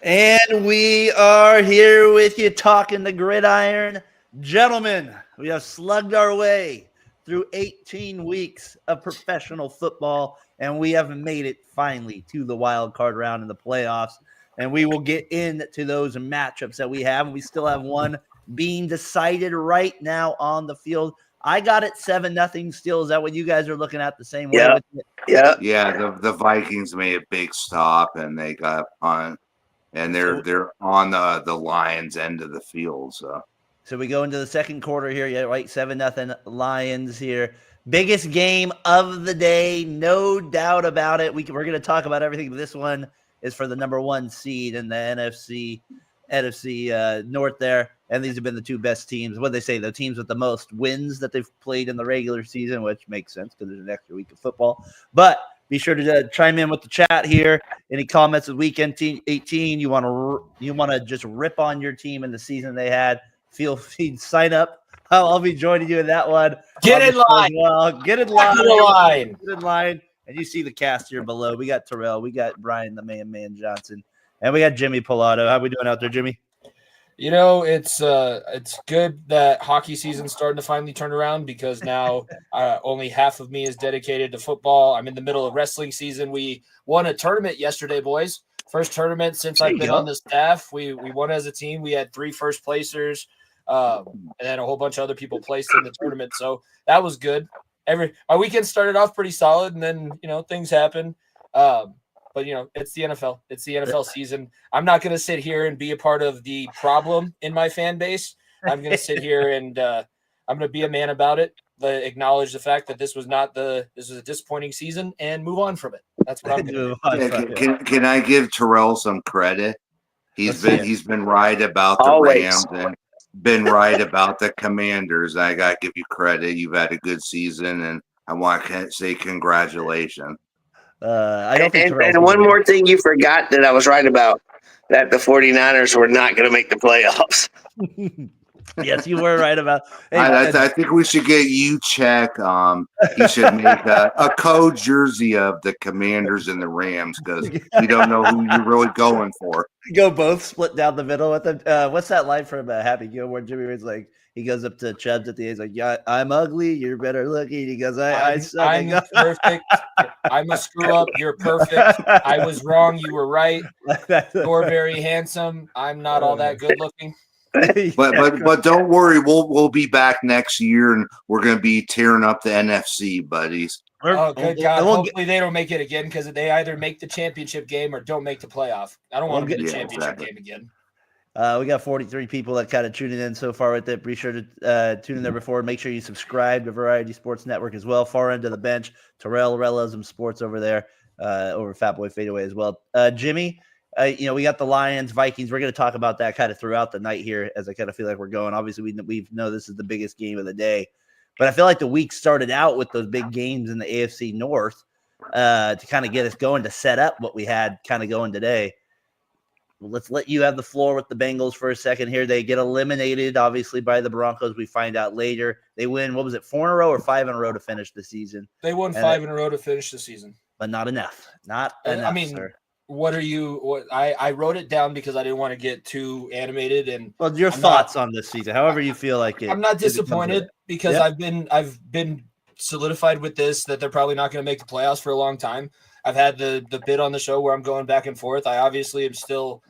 And we are here with you talking the gridiron. Gentlemen, we have slugged our way through 18 weeks of professional football, and we have made it finally to the wild card round in the playoffs. And we will get into those matchups that we have. We still have one being decided right now on the field. I got it 7-0 still. Is that what you guys are looking at the same way? Yeah. Yeah, the Vikings made a big stop and they got on, and they're on the Lions' end of the field. So we go into the second quarter here. Yeah, right, 7-0 Lions here. Biggest game of the day, no doubt about it. We're going to talk about everything, but this one is for the number one seed in the NFC North there. And these have been the two best teams. What they say, the teams with the most wins that they've played in the regular season, which makes sense because there's an extra week of football. But be sure to chime in with the chat here. Any comments with weekend 18? You want to just rip on your team in the season they had? Feel free to sign up. I'll be joining you in that one. Get in line. Well. Get in line. And you see the cast here below. We got Terrell. We got Brian, the man Johnson. And we got Jimmy Pilato. How we doing out there, Jimmy? You know, it's good that hockey season's starting to finally turn around because now only half of me is dedicated to football. I'm in the middle of wrestling season. We won a tournament yesterday, boys. First tournament since I've been on the staff. We won as a team. We had 3 first placers, and then a whole bunch of other people placed in the tournament. So that was good. My weekend started off pretty solid, and then things happen. But it's the NFL. It's the NFL season. I'm not going to sit here and be a part of the problem in my fan base. I'm going to sit here and I'm going to be a man about it. Acknowledge the fact that this was a disappointing season and move on from it. That's what I'm going to do. Can I give Terrell some credit? He's been right about the Rams and been right about the Commanders. I got to give you credit. You've had a good season, and I want to say congratulations. I don't think and one more thing you forgot that I was right about, that the 49ers were not going to make the playoffs. Yes, you were right about. Hey, I think we should get you check. He should make a code jersey of the Commanders and the Rams because we don't know who you're really going for. Go both split down the middle with them. What's that line from Happy Gilmore? Jimmy was like, he goes up to Chubbs at the end. He's like, "Yeah, I'm ugly. You're better looking." He goes, "I'm perfect. I'm a screw up. You're perfect. I was wrong. You were right. You're very handsome. I'm not all that good looking." But don't worry, we'll be back next year and we're going to be tearing up the NFC, buddies. Oh, good God! Hopefully they don't make it again because they either make the championship game or don't make the playoff. I don't want to get the championship game again. We got 43 people that kind of tuning in so far with it. Be sure to tune in there before. Make sure you subscribe to Variety Sports Network as well. Far end of the bench, Terrell Realism Sports over there, over Fat Boy Fadeaway as well. Jimmy, we got the Lions, Vikings. We're going to talk about that kind of throughout the night here as I kind of feel like we're going. Obviously, we know this is the biggest game of the day. But I feel like the week started out with those big games in the AFC North to kind of get us going, to set up what we had kind of going today. Let's let you have the floor with the Bengals for a second here. They get eliminated, obviously, by the Broncos. We find out later. They win, 4 in a row or 5 in a row to finish the season? They won 5 in a row to finish the season. But not enough. Not enough, sir. I wrote it down because I didn't want to get too animated. And your thoughts on this season, however you feel like it. I'm not disappointed because I've been solidified with this that they're probably not going to make the playoffs for a long time. I've had the bit on the show where I'm going back and forth. I obviously am still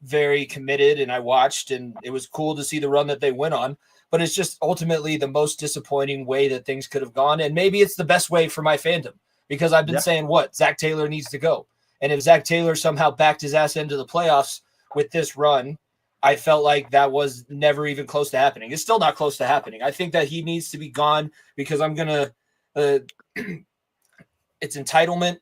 very committed, and I watched, and it was cool to see the run that they went on. But it's just ultimately the most disappointing way that things could have gone, and maybe it's the best way for my fandom because I've been saying Zach Taylor needs to go. And if Zach Taylor somehow backed his ass into the playoffs with this run, I felt like that was never even close to happening. It's still not close to happening. I think that he needs to be gone because I'm going to it's entitlement.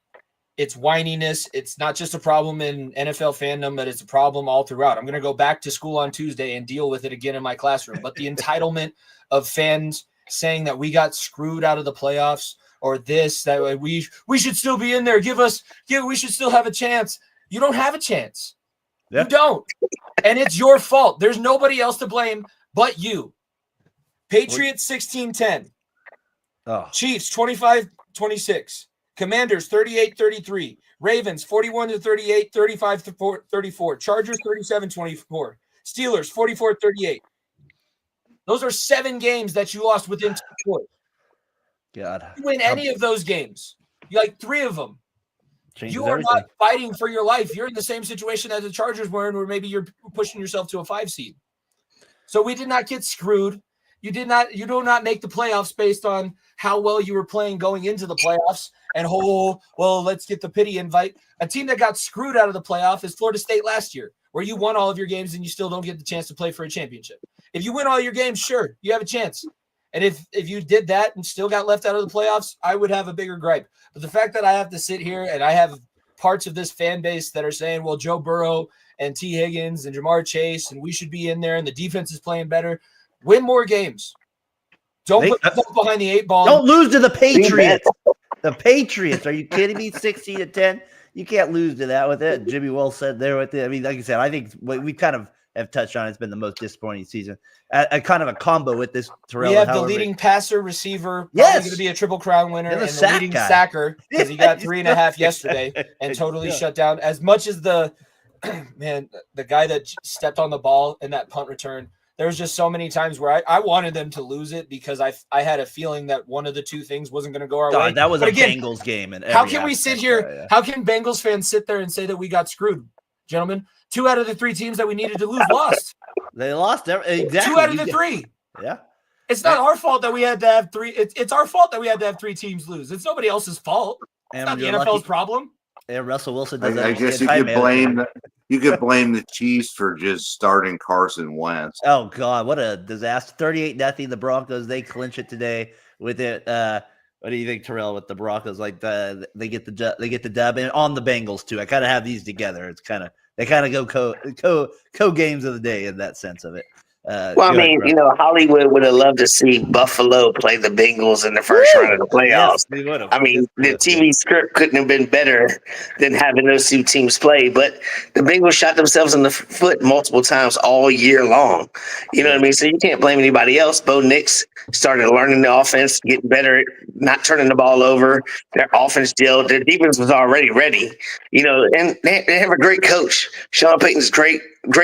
It's whininess. It's not just a problem in NFL fandom, but it's a problem all throughout. I'm going to go back to school on Tuesday and deal with it again in my classroom. But the entitlement of fans saying that we got screwed out of the playoffs or that we should still be in there. We should still have a chance. You don't have a chance. Yeah. You don't. And it's your fault. There's nobody else to blame but you. Patriots 16-10. Oh. Chiefs 25-26. Commanders 38-33. Ravens 41-38, 35-34. Chargers 37-24. Steelers 44-38. Those are 7 games that you lost within 2 points. God. You win any of those games, you like 3 of them. Changes You are everything. not fighting for your life. You're in the same situation as the Chargers were in, where maybe you're pushing yourself to a 5 seed. So we did not get screwed. You do not make the playoffs based on how well you were playing going into the playoffs. And let's get the pity invite. A team that got screwed out of the playoff is Florida State last year, where you won all of your games and you still don't get the chance to play for a championship. If you win all your games, sure, you have a chance. And if you did that and still got left out of the playoffs, I would have a bigger gripe. But the fact that I have to sit here and I have parts of this fan base that are saying, well, Joe Burrow and T. Higgins and Jamar Chase, and we should be in there, and the defense is playing better. Win more games. Don't put yourself behind the 8 ball. Don't lose to the Patriots. The Patriots. Are you kidding me? 16-10. You can't lose to that with it. Jimmy well said there with it. I mean, like I said, I think we kind of have touched on it's been the most disappointing season. A kind of a combo with this Terrell. We have the leading passer, receiver, probably going to be a Triple Crown winner, and the leading sacker because he got 3.5 yesterday and totally shut down. As much as the guy that stepped on the ball in that punt return, there's just so many times where I wanted them to lose it because I had a feeling that one of the 2 things wasn't going to go our way. That was Bengals game. And how can we sit here? Yeah. How can Bengals fans sit there and say that we got screwed, gentlemen? 2 out of the 3 teams that we needed to lose lost. They lost exactly 2 out of the 3. Yeah. It's not our fault that we had to have 3. It's our fault that we had to have 3 teams lose. It's nobody else's fault. It's not the NFL's problem. And Russell Wilson does. I guess you could blame the Chiefs for just starting Carson Wentz. Oh God, what a disaster! 38-0. The Broncos, they clinch it today with it. What do you think, Terrell, with the Broncos? Like they get the dub, and on the Bengals too. I kind of have these together. It's they kind of go co games of the day in that sense of it. Well, I mean, Hollywood would have loved to see Buffalo play the Bengals in the first round of the playoffs. Yes, I mean, the TV script couldn't have been better than having those 2 teams play. But the Bengals shot themselves in the foot multiple times all year long. You know what I mean? So you can't blame anybody else. Bo Nix started learning the offense, getting better at not turning the ball over. Their offense gelled. Their defense was already ready. And they have a great coach. Sean Payton's great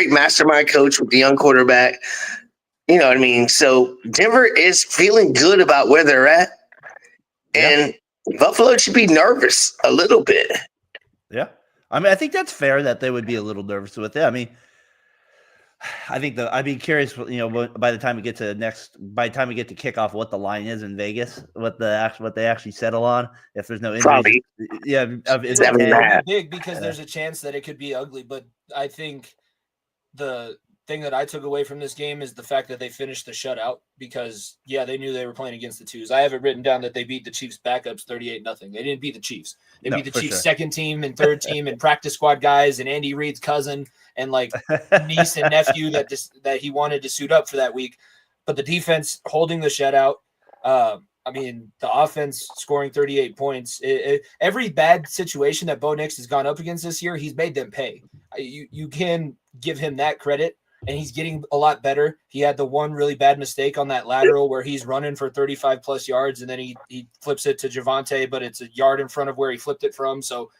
mastermind coach with the young quarterback. You know what I mean? So Denver is feeling good about where they're at. And Buffalo should be nervous a little bit. Yeah. I mean, I think that's fair that they would be a little nervous with it. I mean, I'd be curious, by the time we get to kickoff, what the line is in Vegas, what they actually settle on. If there's no injuries, probably, it's big because there's a chance that it could be ugly. But I think the thing that I took away from this game is the fact that they finished the shutout because they knew they were playing against the 2s. I have it written down that they beat the Chiefs backups 38-0. They didn't beat the Chiefs. They beat the Chiefs' second team and third team and practice squad guys and Andy Reid's cousin and like niece and nephew that he wanted to suit up for that week. But the defense holding the shutout. I mean, the offense scoring 38 points. Every bad situation that Bo Nix has gone up against this year, he's made them pay. You can give him that credit. And he's getting a lot better. He had the one really bad mistake on that lateral where he's running for 35-plus yards, and then he flips it to Javonte, but it's a yard in front of where he flipped it from. So,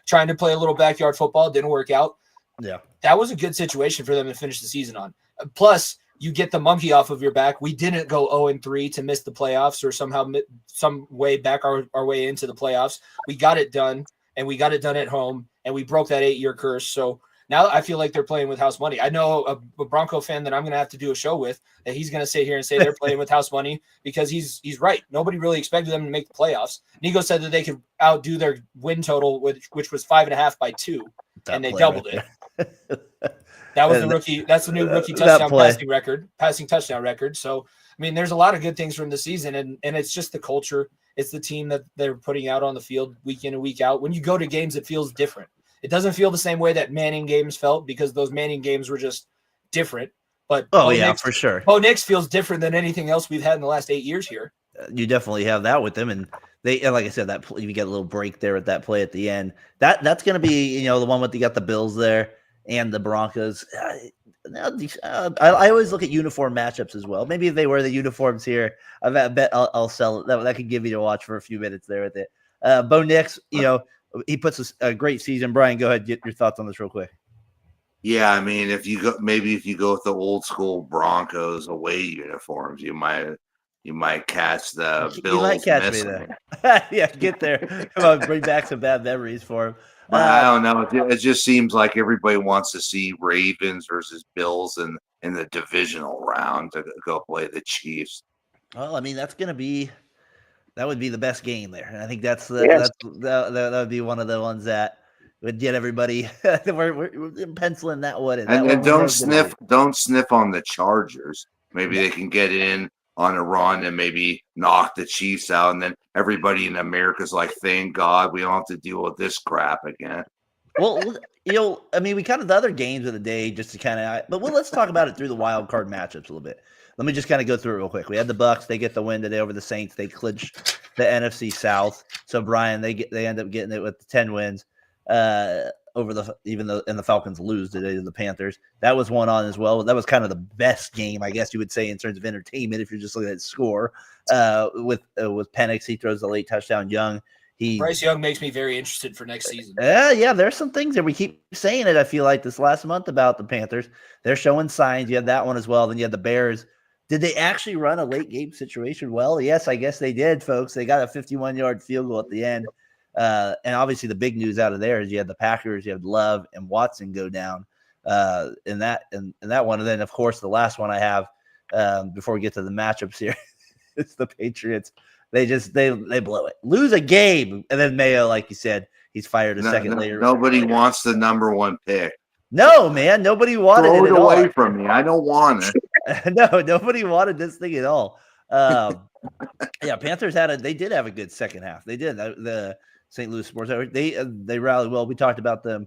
trying to play a little backyard football didn't work out. Yeah. That was a good situation for them to finish the season on. Plus, you get the monkey off of your back. We didn't go 0-3 to miss the playoffs or some way back our way into the playoffs. We got it done, and we got it done at home, and we broke that 8-year curse. So, now I feel like they're playing with house money. I know a Bronco fan that I'm going to have to do a show with that he's going to sit here and say they're playing with house money because he's right. Nobody really expected them to make the playoffs. Nico said that they could outdo their win total, which was 5.5 by 2, and they doubled it. That was the rookie. That's the new rookie passing touchdown record. So, I mean, there's a lot of good things from the season, and it's just the culture. It's the team that they're putting out on the field week in and week out. When you go to games, it feels different. It doesn't feel the same way that Manning games felt because those Manning games were just different. But for sure. Bo Nix feels different than anything else we've had in the last 8 years here. You definitely have that with them, and like I said, that you get a little break there with that play at the end. That's going to be the one with you got the Bills there and the Broncos. I always look at uniform matchups as well. Maybe if they wear the uniforms here, I bet I'll sell it. That could give you to watch for a few minutes there with it. Bo Nix, he puts a great season. Brian, go ahead, get your thoughts on this real quick. Yeah, I mean, if you go with the old school Broncos away uniforms, you might catch the Bills. You might catch me there. Yeah, get there. Come on, bring back some bad memories for him. But I don't know. It just seems like everybody wants to see Ravens versus Bills in the divisional round to go play the Chiefs. Well, I mean, that would be the best game there, and I think that would be one of the ones that would get everybody. we're penciling that one in. And don't sniff on the Chargers. Maybe they can get in on a run and maybe knock the Chiefs out, and then everybody in America's like, thank God we don't have to deal with this crap again. Well, I mean, we kind of the other games of the day just to kind of, but let's talk about it through the wild card matchups a little bit. Let me just kind of go through it real quick. We had the Bucks; they get the win today over the Saints. They clinch the NFC South. So Brian, they end up getting it with 10 wins over the Falcons lose today to the Panthers. That was one on as well. That was kind of the best game, I guess you would say, in terms of entertainment if you're just looking at score. With Penix, he throws the late touchdown. Bryce Young makes me very interested for next season. Yeah, there's some things that we keep saying it. I feel like this last month about the Panthers, they're showing signs. You had that one as well. Then you had the Bears. Did they actually run a late game situation well? Yes, I guess they did, folks. They got a 51-yard field goal at the end. And obviously the big news out of there is you had the Packers, you had Love and Watson go down in that one. And then, of course, the last one I have before we get to the matchups here, it's the Patriots. They blow it. Lose a game. And then Mayo, like you said, he's fired a second later. Nobody wants the number one pick. No, man. Nobody wanted it at away all. From me. I don't want it. No, nobody wanted this thing at all. Yeah, Panthers they did have a good second half. They did. The St. Louis Sports, they rallied well. We talked about them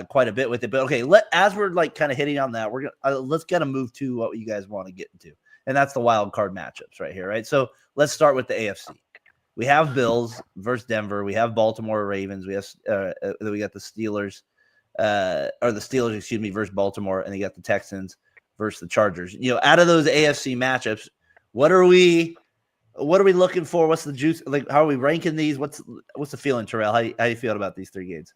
quite a bit with it. But okay, as we're like kind of hitting on that, we're gonna let's kind of move to what you guys want to get into, and that's the wild card matchups right here, right? So let's start with the AFC. We have Bills versus Denver. We have Baltimore Ravens. We got the Steelers, versus Baltimore, and you got the Texans versus the Chargers. Out of those AFC matchups, what are we looking for? What's the juice? Like, how are we ranking these? What's the feeling, Terrell? How you feel about these three games?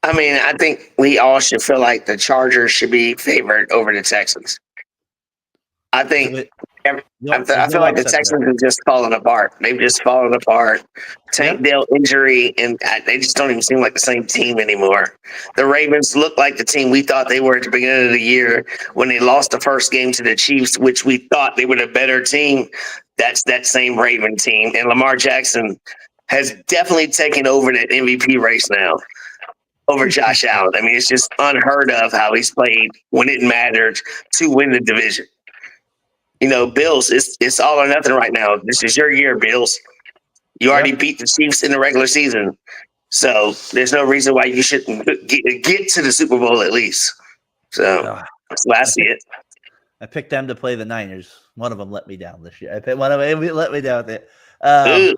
I mean, I think we all should feel like the Chargers should be favored over the Texans. I think I feel like the Texans are just falling apart. They've just fallen apart. Tank Dell injury, and they just don't even seem like the same team anymore. The Ravens look like the team we thought they were at the beginning of the year when they lost the first game to the Chiefs, which we thought they were the better team. That's that same Raven team. And Lamar Jackson has definitely taken over that MVP race now over Josh Allen. I mean, it's just unheard of how he's played when it mattered to win the division. Bills, it's all or nothing right now. This is your year, Bills. You already beat the Chiefs in the regular season. So there's no reason why you shouldn't get to the Super Bowl at least. So that's the way I see it. I picked them to play the Niners. One of them let me down this year. I picked one of them let me down with it.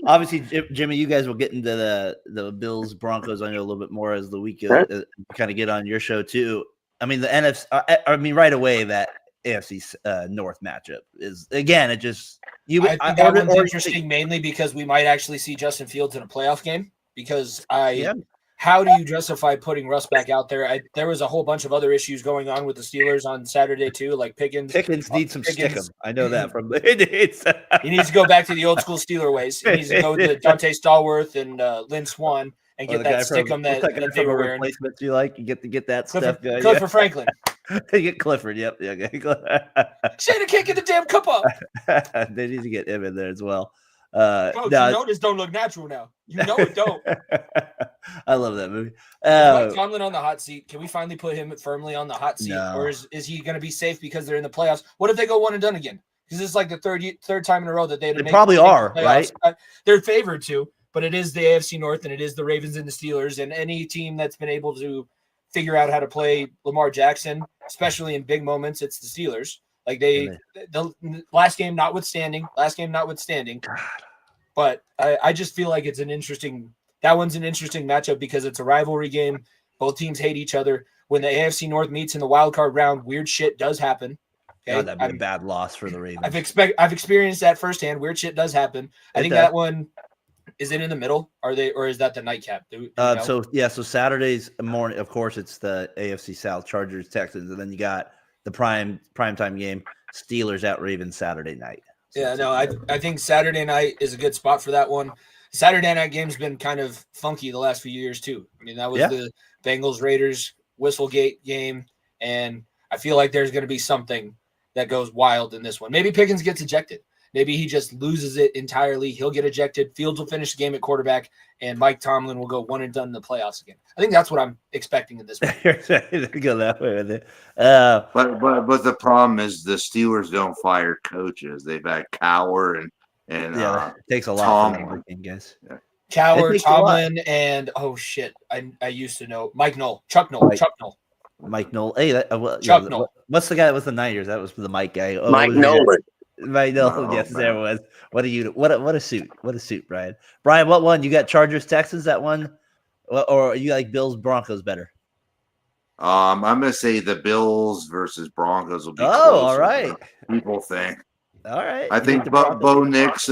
Obviously, Jimmy, you guys will get into the Bills Broncos. I know a little bit more as the week kind of get on your show too. I mean, the NFC. I mean, right away that AFC North matchup is again. It just I think that one's interesting mainly because we might actually see Justin Fields in a playoff game. Because how do you justify putting Russ back out there? There was a whole bunch of other issues going on with the Steelers on Saturday too, like Pickens. Pickens needs some stickum. I know that from the he needs to go back to the old school Steeler ways. He needs to go to Dante Stallworth and Lynn Swan and get that stickum that they were wearing. Replacements you like? You get that Clifford, stuff. Clifford Franklin. You get Clifford. Yep. Shayna can't get the damn cup up. They need to get him in there as well. Folks, you know this don't look natural now. You know it don't. I love that movie. Tomlin on the hot seat. Can we finally put him firmly on the hot seat, or is he going to be safe because they're in the playoffs? What if they go one and done again? Because it's like the third time in a row that they probably are, right? They're favored to, but it is the AFC North and it is the Ravens and the Steelers, and any team that's been able to figure out how to play Lamar Jackson, especially in big moments, it's the Steelers. Like the last game notwithstanding, but I just feel like it's that one's an interesting matchup because it's a rivalry game. Both teams hate each other. When the AFC North meets in the wild card round, weird shit does happen. Okay? God, that'd be a bad loss for the Ravens. I've experienced that firsthand. Weird shit does happen. I think that one Is it in the middle? Or is that the nightcap? Do you know? So Saturday's morning, of course, it's the AFC South, Chargers, Texans, and then you got the primetime game, Steelers at Ravens Saturday night. So I think Saturday night is a good spot for that one. Saturday night game's been kind of funky the last few years too. I mean, that was the Bengals Raiders Whistlegate game, and I feel like there's going to be something that goes wild in this one. Maybe Pickens gets ejected. Maybe he just loses it entirely. He'll get ejected. Fields will finish the game at quarterback, and Mike Tomlin will go one and done in the playoffs again. I think that's what I'm expecting in this one. Go that way with it. But the problem is the Steelers don't fire coaches. They've had Cowher and it takes a lot for them, guys. Yeah. Cowher, Tomlin, and I used to know Chuck Noll. Mike Noll. Hey, Chuck Noll. What's the guy that was the Niners? That was the Mike guy. Mike Nolan. Mike Nolan. Yes, man. There was. What a suit. What a suit, Brian. Brian, what one? You got Chargers, Texans, that one? Or you like Bills, Broncos better? I'm gonna say the Bills versus Broncos will be all right. People think. All right. I think Bo Nix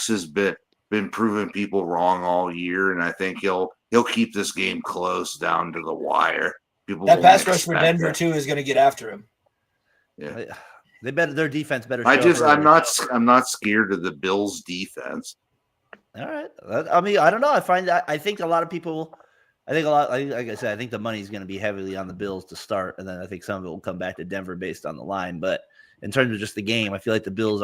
has been proving people wrong all year, and I think he'll keep this game close down to the wire. That pass rush for Denver too is going to get after him. Yeah, they better. Their defense better. I'm not scared of the Bills' defense. All right. I mean, I don't know. I think a lot of people. Like I said, I think the money is going to be heavily on the Bills to start, and then I think some of it will come back to Denver based on the line. But in terms of just the game, I feel like the Bills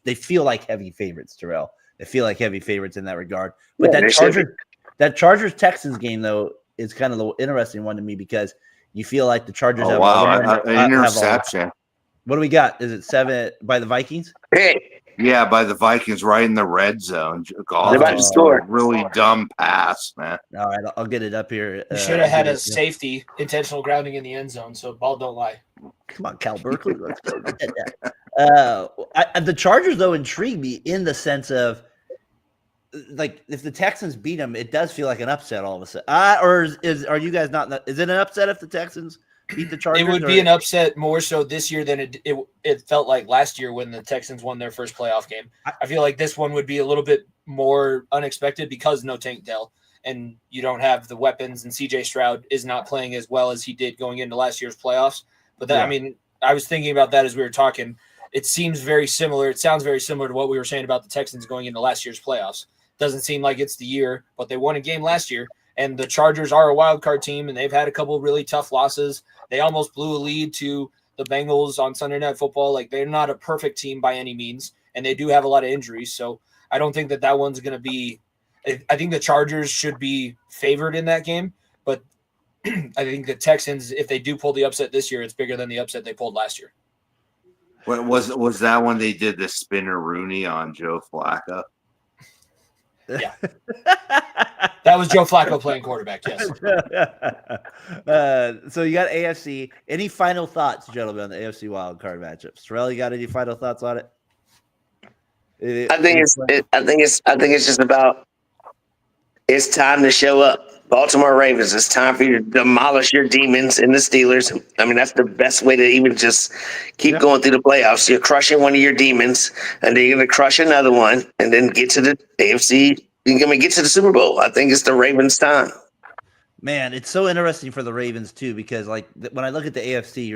they feel like heavy favorites, Terrell. They feel like heavy favorites in that regard. But that Chargers Texans game though is kind of the interesting one to me because you feel like the Chargers an interception. What do we got? Is it 7 by the Vikings? Yeah, by the Vikings right in the red zone. They're about to score. Really dumb pass, man. All right, I'll get it up here. You should have had a safety, intentional grounding in the end zone, so ball don't lie. Come on, Cal Berkeley. Let's go. The Chargers, though, intrigue me in the sense of, like, if the Texans beat them, it does feel like an upset all of a sudden. Or are you guys not? Is it an upset if the Texans beat the Chargers? It would be an upset more so this year than it felt like last year when the Texans won their first playoff game. I feel like this one would be a little bit more unexpected because no Tank Dell, and you don't have the weapons, and CJ Stroud is not playing as well as he did going into last year's playoffs. But I mean, I was thinking about that as we were talking. It seems very similar. It sounds very similar to what we were saying about the Texans going into last year's playoffs. Doesn't seem like it's the year, but they won a game last year, and the Chargers are a wild card team, and they've had a couple of really tough losses. They almost blew a lead to the Bengals on Sunday Night Football. Like, they're not a perfect team by any means, and they do have a lot of injuries. So I don't think that one's going to be – I think the Chargers should be favored in that game, but I think the Texans, if they do pull the upset this year, it's bigger than the upset they pulled last year. What was that when they did the spinner Rooney on Joe Flacco? Yeah. That was Joe Flacco playing quarterback, yes. So you got AFC. Any final thoughts, gentlemen, on the AFC wildcard matchups? Terrell, you got any final thoughts on it? I think it's just about it's time to show up. Baltimore Ravens, it's time for you to demolish your demons in the Steelers. I mean, that's the best way to even just keep going through the playoffs. You're crushing one of your demons, and then you're going to crush another one, and then get to the AFC. You're going to get to the Super Bowl. I think it's the Ravens' time. Man, it's so interesting for the Ravens, too, because, like, when I look at the AFC,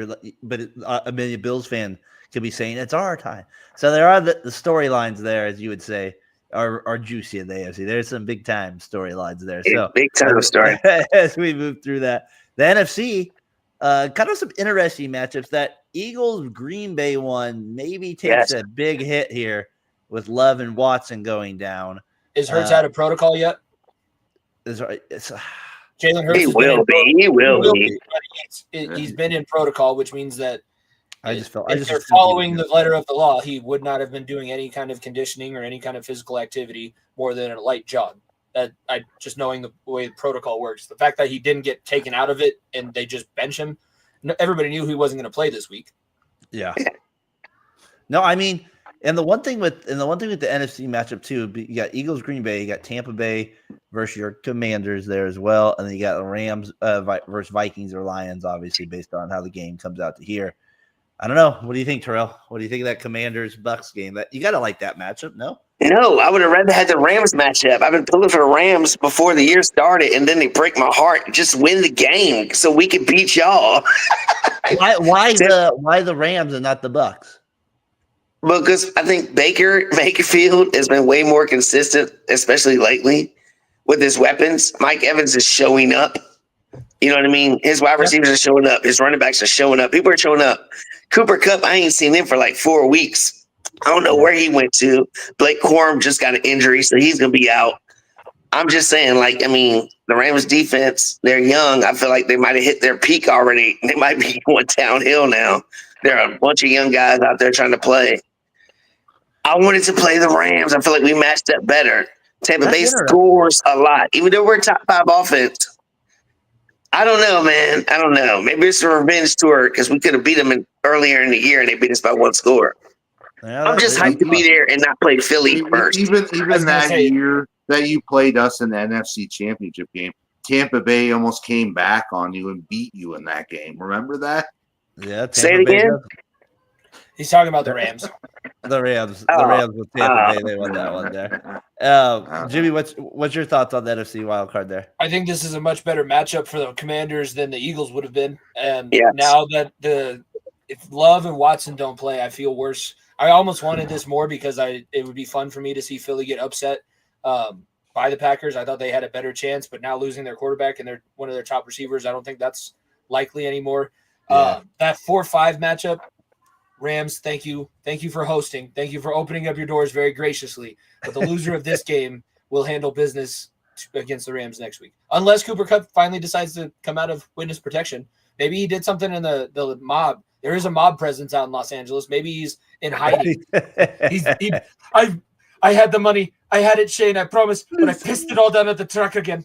a million Bills fan could be saying it's our time. So there are the storylines there, as you would say, are juicy in the AFC. There's some big time storylines there. So big time story as we move through that. The NFC, kind of some interesting matchups. That Eagles Green Bay one maybe takes a big hit here with Love and Watson going down. Is Hurts out of protocol yet? Jalen Hurts. He will be. He's been in protocol, which means that if they're following the letter of the law, he would not have been doing any kind of conditioning or any kind of physical activity more than a light jog. Just knowing the way the protocol works, the fact that he didn't get taken out of it and they just bench him, everybody knew he wasn't going to play this week. Yeah. No, I mean, and the one thing with the NFC matchup too, you got Eagles Green Bay, you got Tampa Bay versus your Commanders there as well, and then you got the Rams versus Vikings or Lions, obviously based on how the game comes out to here. I don't know. What do you think, Terrell? What do you think of that Commanders-Bucks game? That you got to like that matchup, no? No, I would have rather had the Rams matchup. I've been pulling for the Rams before the year started, and then they break my heart. Just win the game so we can beat y'all. Why the Rams and not the Bucks? Because I think Baker Mayfield has been way more consistent, especially lately, with his weapons. Mike Evans is showing up. You know what I mean? His wide receivers are showing up. His running backs are showing up. People are showing up. Cooper Kupp, I ain't seen him for like 4 weeks. I don't know where he went to. Blake Corum just got an injury, so he's going to be out. I'm just saying, the Rams defense, they're young. I feel like they might have hit their peak already. They might be going downhill now. There are a bunch of young guys out there trying to play. I wanted to play the Rams. I feel like we matched up better. Tampa Bay scores a lot, even though we're top 5 offense. I don't know, man. I don't know. Maybe it's a revenge tour because we could have beat them earlier in the year and they beat us by 1 score. Yeah, I'm just hyped to be there and not play Philly first. Even that year that you played us in the NFC Championship game, Tampa Bay almost came back on you and beat you in that game. Remember that? Yeah. Say it again. He's talking about the Rams. The Rams with Tampa Bay. They won that one there. Jimmy, what's your thoughts on the NFC wild card there? I think this is a much better matchup for the Commanders than the Eagles would have been. And now that if Love and Watson don't play, I feel worse. I almost wanted this more because it would be fun for me to see Philly get upset by the Packers. I thought they had a better chance, but now losing their quarterback and one of their top receivers, I don't think that's likely anymore. That 4-5 matchup, Rams, thank you. Thank you for hosting. Thank you for opening up your doors very graciously. But the loser of this game will handle business against the Rams next week. Unless Cooper Kupp finally decides to come out of witness protection. Maybe he did something in the mob. There is a mob presence out in Los Angeles. Maybe he's in hiding. I had the money. I had it, Shane. I promise. But I pissed it all down at the truck again.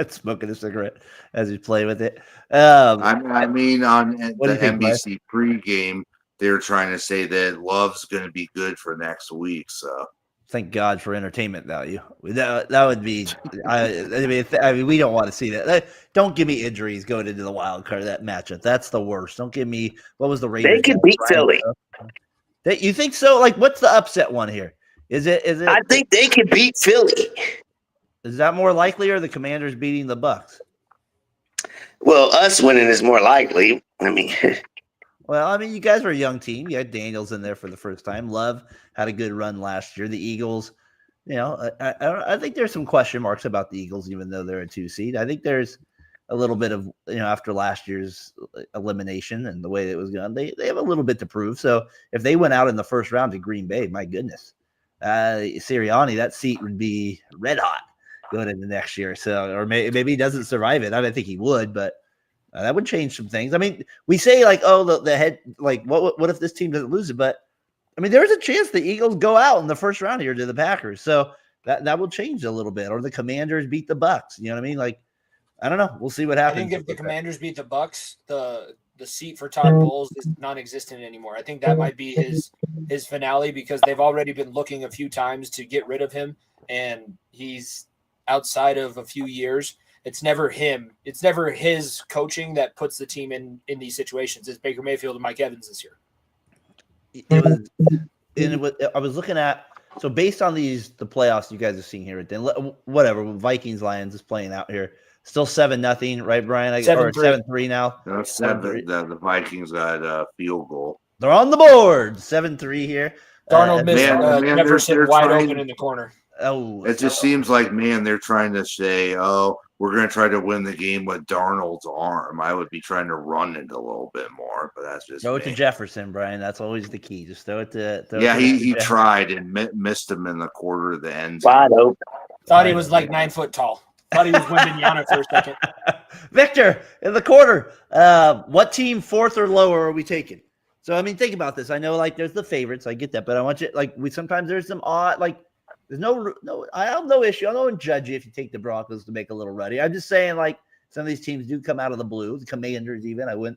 Smoking a cigarette as he's playing with it. I mean, on the NBC pregame, they were trying to say that Love's going to be good for next week. So thank God for entertainment value. That would be. I mean, we don't want to see that. Don't give me injuries going into the wild card of that matchup. That's the worst. Don't give me. What was the Raiders? They could beat Philly. You think so? Like, what's the upset one here? Is it? I think they could beat Philly. Is that more likely, or the Commanders beating the Bucks? Well, us winning is more likely. Well, you guys were a young team. You had Daniels in there for the first time. Love had a good run last year. The Eagles, I think there's some question marks about the Eagles, even though they're a 2 seed. I think there's a little bit of, after last year's elimination and the way it was going, they have a little bit to prove. So if they went out in the first round to Green Bay, my goodness, Sirianni, that seat would be red hot going into next year. So, or maybe he doesn't survive it. I don't think he would, but that would change some things. We say the head, what if this team doesn't lose it? But there's a chance the Eagles go out in the first round here to the Packers. So that will change a little bit, or the Commanders beat the Bucks. You know what I mean? I don't know. We'll see what happens. I think if the Commanders beat the Bucks, the seat for Todd Bowles is non-existent anymore. I think that might be his finale, because they've already been looking a few times to get rid of him, and he's outside of a few years. It's never him. It's never his coaching that puts the team in these situations. It's Baker Mayfield and Mike Evans this year. I was looking at, so based on the playoffs you guys are seeing here, then whatever, Vikings Lions is playing out here. Still 7-0, right, Brian? 7-3 now. No, 7. The Vikings got a field goal. They're on the board. 7-3 here. Darnold missed Jefferson wide open in the corner. Oh, it just seems like, they're trying to say, we're going to try to win the game with Darnold's arm. I would be trying to run it a little bit more, but that's just throw it to Jefferson, Brian. That's always the key. Just throw it to. He tried and missed him in the quarter of the end. Wide open. Thought he was like 9 foot tall. Thought he was Wembanyama for a second. Victor in the quarter. What team, 4th or lower, are we taking? So think about this. I know there's the favorites. I get that, but I want you sometimes there's some odd there's no. I have no issue. I don't judge you if you take the Broncos to make a little ruddy. I'm just saying some of these teams do come out of the blue. The Commanders even.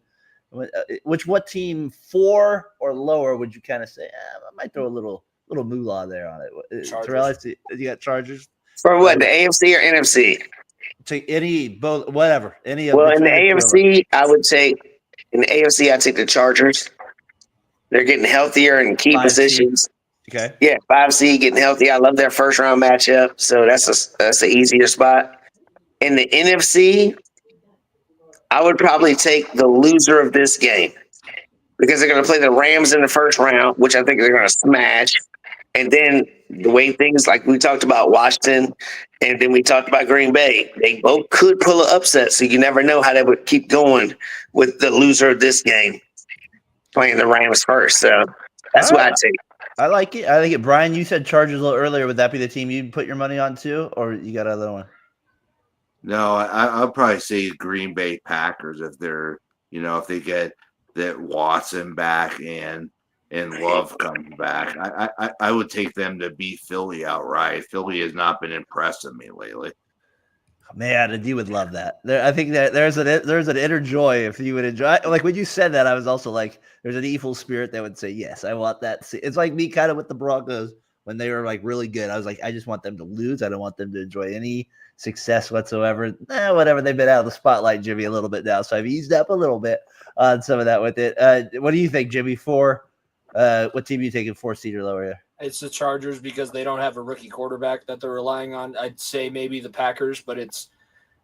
What team 4 or lower would you kind of say? I might throw a little moolah there on it. Terrell, I see you got Chargers. For what, the AFC or NFC? Take any, both, whatever. Any of. Well, in the AFC, I would say I take the Chargers. They're getting healthier in key positions. Okay. Yeah, 5 seed getting healthy. I love their first round matchup, so that's an easier spot. In the NFC, I would probably take the loser of this game because they're going to play the Rams in the first round, which I think they're going to smash. And then the way things like we talked about Washington, and then we talked about Green Bay, they both could pull an upset. So you never know how they would keep going with the loser of this game playing the Rams first. So that's what I take. I like it. I think it. Brian, you said Chargers a little earlier. Would that be the team you'd put your money on too, or you got another one? No, I'll probably say Green Bay Packers if they're, if they get that Watson back and Love comes back. I would take them to beat Philly outright. Philly has not been impressing me lately. Man, you would love that. I think that there's an inner joy if you would enjoy. Like when you said that, I was also like, there's an evil spirit that would say, yes, I want that. It's like me kind of with the Broncos when they were like really good. I was like, I just want them to lose. I don't want them to enjoy any success whatsoever. Whatever. They've been out of the spotlight, Jimmy, a little bit now, so I've eased up a little bit on some of that with it. What do you think, Jimmy? What team are you taking 4 seed or lower here? It's the Chargers because they don't have a rookie quarterback that they're relying on. I'd say maybe the Packers, but it's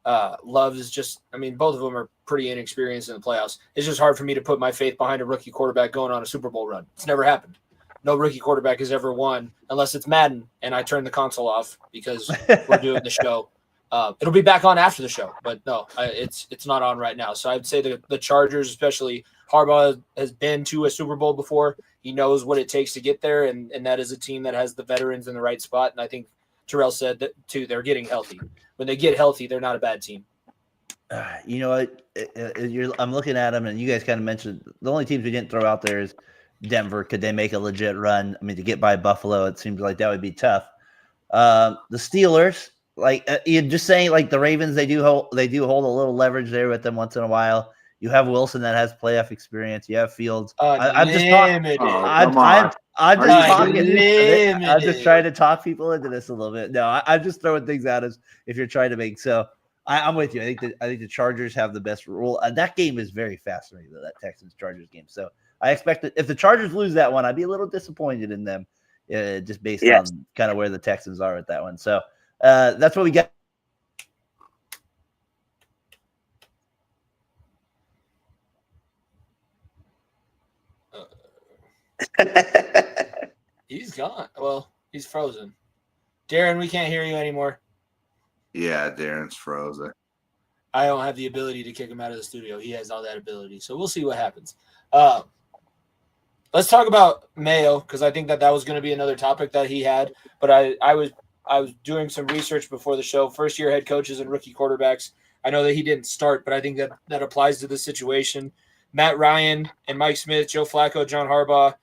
Love is just – I mean, both of them are pretty inexperienced in the playoffs. It's just hard for me to put my faith behind a rookie quarterback going on a Super Bowl run. It's never happened. No rookie quarterback has ever won unless it's Madden, and I turn the console off because we're doing the show. It'll be back on after the show, but no, it's not on right now. So I'd say the Chargers, especially Harbaugh, has been to a Super Bowl before. He knows what it takes to get there, and that is a team that has the veterans in the right spot. And I think Terrell said that too. They're getting healthy. When they get healthy, they're not a bad team. You know what? I'm looking at them, and you guys kind of mentioned the only teams we didn't throw out there is Denver. Could they make a legit run? I mean, to get by Buffalo, it seems like that would be tough. The Steelers, like you're just saying, like the Ravens, they do hold a little leverage there with them once in a while. You have Wilson that has playoff experience. You have Fields. I'm just trying to talk people into this a little bit. No, I'm just throwing things out as if you're trying to make. So I'm with you. I think the Chargers have the best rule. That game is very fascinating, though, that Texans Chargers game. So I expect that if the Chargers lose that one, I'd be a little disappointed in them, just based on kind of where the Texans are with that one. So that's what we got. He's gone. Well, he's frozen. Darren, we can't hear you anymore. Yeah, Darren's frozen. I don't have the ability to kick him out of the studio. He has all that ability. So we'll see what happens. Let's talk about Mayo, because I think that was going to be another topic that he had. But I was doing some research before the show. First-year head coaches and rookie quarterbacks. I know that he didn't start, but I think that applies to this situation. Matt Ryan and Mike Smith, Joe Flacco, John Harbaugh,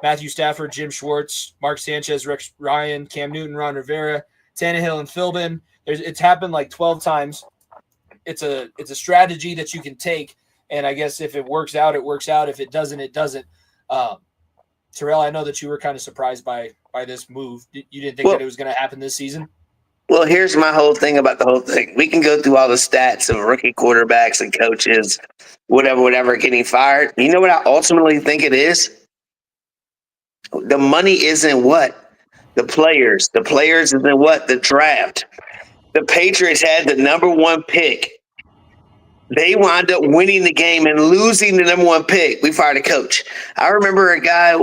Matthew Stafford, Jim Schwartz, Mark Sanchez, Rex Ryan, Cam Newton, Ron Rivera, Tannehill, and Philbin. It's happened like 12 times. It's a strategy that you can take, and I guess if it works out, it works out. If it doesn't, it doesn't. Terrell, I know that you were kind of surprised by this move. You didn't think that it was going to happen this season? Well, here's my whole thing about the whole thing. We can go through all the stats of rookie quarterbacks and coaches, whatever, getting fired. You know what I ultimately think it is? The money isn't what? The players. The players isn't what? The draft. The Patriots had the number 1 pick. They wound up winning the game and losing the number 1 pick. We fired a coach. I remember a guy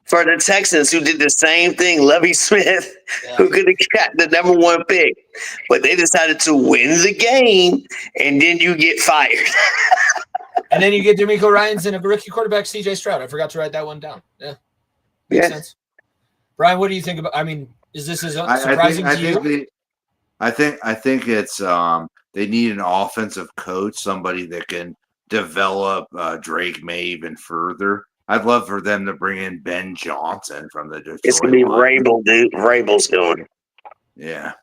for the Texans who did the same thing, Lovie Smith, who could have got the number 1 pick. But they decided to win the game, and then you get fired. And then you get DeMeco Ryans and a rookie quarterback, C.J. Stroud. I forgot to write that one down. Yeah. Makes sense. Brian, what do you think about – I mean, is this as surprising to you? I think it's they need an offensive coach, somebody that can develop Drake May even further. I'd love for them to bring in Ben Johnson from the Detroit. It's going to be Vrabel, dude. Vrabel's going. Yeah.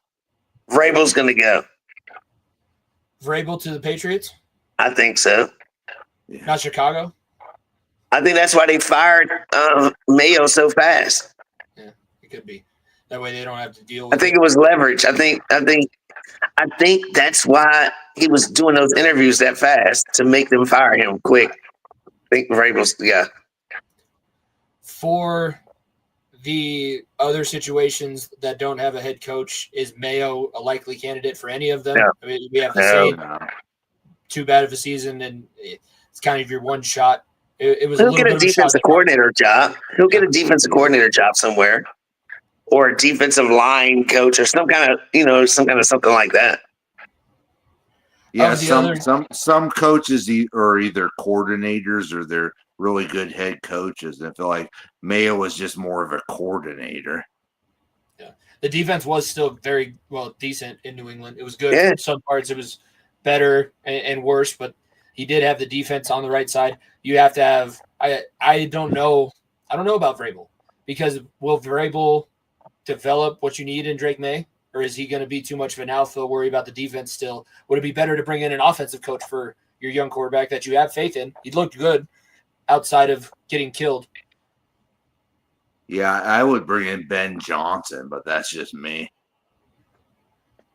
Vrabel's going to go. Vrabel to the Patriots? I think so. Yeah. Not Chicago? I think that's why they fired Mayo so fast. Yeah, it could be. That way they don't have to deal with I think it was leverage. I think that's why he was doing those interviews that fast, to make them fire him quick. I think Vrabel's, yeah. For the other situations that don't have a head coach, is Mayo a likely candidate for any of them? No. I mean, we have to say too bad of a season, and it's kind of your one shot. It was He'll a little get bit a of a shot. defensive coordinator job. He'll get a defensive coordinator job somewhere, or a defensive line coach, or some kind of something like that. Yeah, some coaches are either coordinators or they're really good head coaches. I feel like Mayo was just more of a coordinator. Yeah, the defense was still very decent in New England. It was good. Yeah. Some parts it was better and worse, but he did have the defense on the right side. You have to have. I don't know about Vrabel, because will Vrabel develop what you need in Drake May? Or is he going to be too much of an alpha, worry about the defense still? Would it be better to bring in an offensive coach for your young quarterback that you have faith in? He looked good outside of getting killed. Yeah, I would bring in Ben Johnson, but that's just me.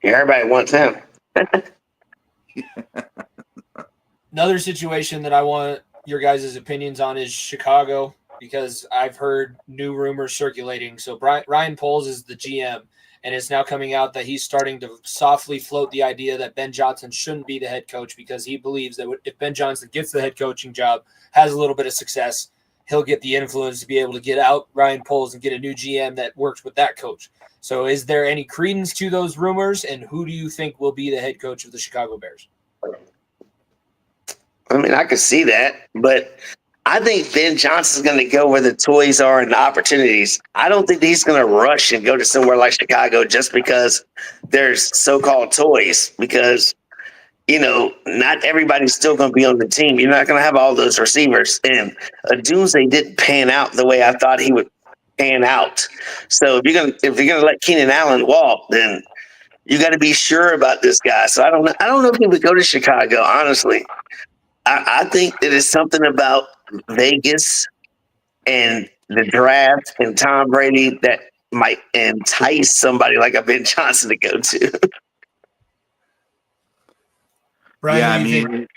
Yeah, everybody wants him. Another situation that I want your guys' opinions on is Chicago, because I've heard new rumors circulating. So Ryan Poles is the GM. And it's now coming out that he's starting to softly float the idea that Ben Johnson shouldn't be the head coach, because he believes that if Ben Johnson gets the head coaching job, has a little bit of success, he'll get the influence to be able to get out Ryan Poles and get a new GM that works with that coach. So is there any credence to those rumors, and who do you think will be the head coach of the Chicago Bears? I mean, I could see that, but I think Ben Johnson's going to go where the toys are and the opportunities. I don't think he's going to rush and go to somewhere like Chicago just because there's so-called toys, because, not everybody's still going to be on the team. You're not going to have all those receivers. And Odunze didn't pan out the way I thought he would pan out. So if you're going to let Keenan Allen walk, then you got to be sure about this guy. So I don't know if he would go to Chicago, honestly. I think that it's something about Vegas and the draft and Tom Brady that might entice somebody like a Ben Johnson to go to. Brian, yeah, I mean,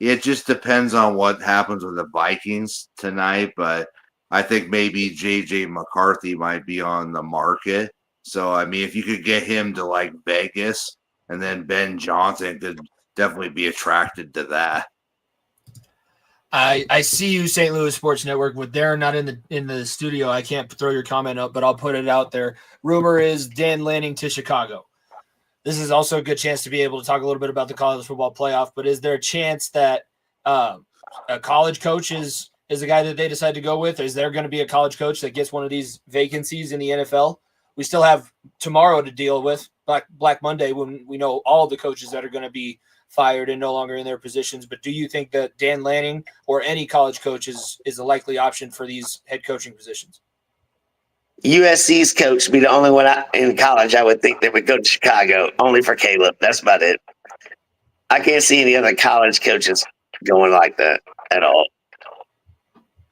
it just depends on what happens with the Vikings tonight, but I think maybe J.J. McCarthy might be on the market. So, I mean, if you could get him to like Vegas, and then Ben Johnson could definitely be attracted to that. I see you, St. Louis Sports Network. With Darren not in the studio, I can't throw your comment up, but I'll put it out there. Rumor is Dan Lanning to Chicago. This is also a good chance to be able to talk a little bit about the college football playoff, but is there a chance that a college coach is the guy that they decide to go with? Is there going to be a college coach that gets one of these vacancies in the NFL? We still have tomorrow to deal with, Black Monday, when we know all the coaches that are going to be fired and no longer in their positions. But do you think that Dan Lanning or any college coach is a likely option for these head coaching positions? USC's coach would be the only one in college I would think that would go to Chicago, only for Caleb. That's about it. I can't see any other college coaches going like that at all.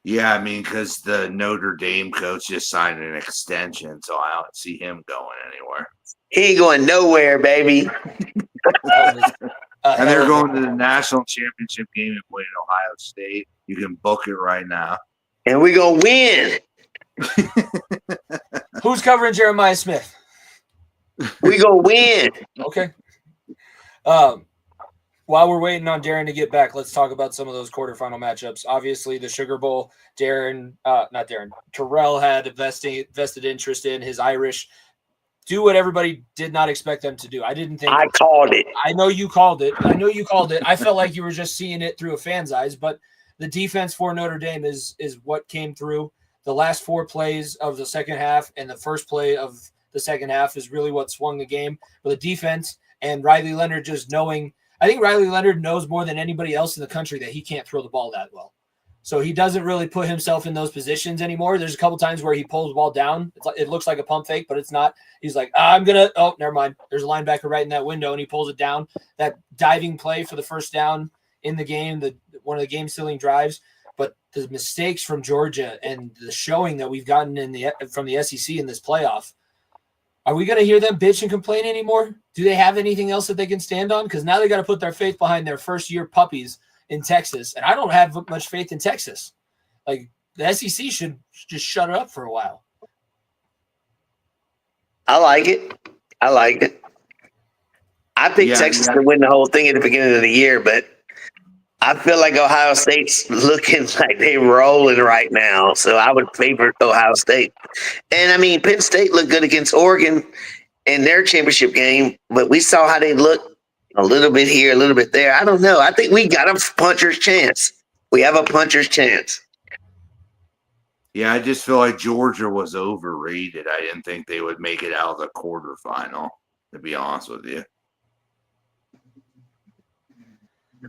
Yeah, I mean, because the Notre Dame coach just signed an extension, so I don't see him going anywhere. He ain't going nowhere, baby. And they're going to the national championship game and playing Ohio State. You can book it right now. And we're going to win. Who's covering Jeremiah Smith? We going to win. Okay. While we're waiting on Darren to get back, let's talk about some of those quarterfinal matchups. Obviously, the Sugar Bowl, Terrell had a vested interest in. His Irish do what everybody did not expect them to do. I called it. I know you called it. I felt like you were just seeing it through a fan's eyes, but the defense for Notre Dame is what came through. The last 4 plays of the second half and the first play of the second half is really what swung the game. But the defense and Riley Leonard just knowing – I think Riley Leonard knows more than anybody else in the country that he can't throw the ball that well. So he doesn't really put himself in those positions anymore. There's a couple times where he pulls the ball down. It looks like a pump fake, but it's not. He's like, never mind. There's a linebacker right in that window, and he pulls it down. That diving play for the first down in the game, one of the game-sealing drives. But the mistakes from Georgia and the showing that we've gotten from the SEC in this playoff, are we going to hear them bitch and complain anymore? Do they have anything else that they can stand on? Because now they got to put their faith behind their first-year puppies in Texas, and I don't have much faith in Texas. Like, The SEC should just shut it up for a while. I like it. I picked Texas to win the whole thing at the beginning of the year, but I feel like Ohio State's looking like they're rolling right now. So I would favor Ohio State. And, I mean, Penn State looked good against Oregon in their championship game, but we saw how they look a little bit here, a little bit there. I don't know. I think we got a puncher's chance. We have a puncher's chance. Yeah, I just feel like Georgia was overrated. I didn't think they would make it out of the quarterfinal, to be honest with you.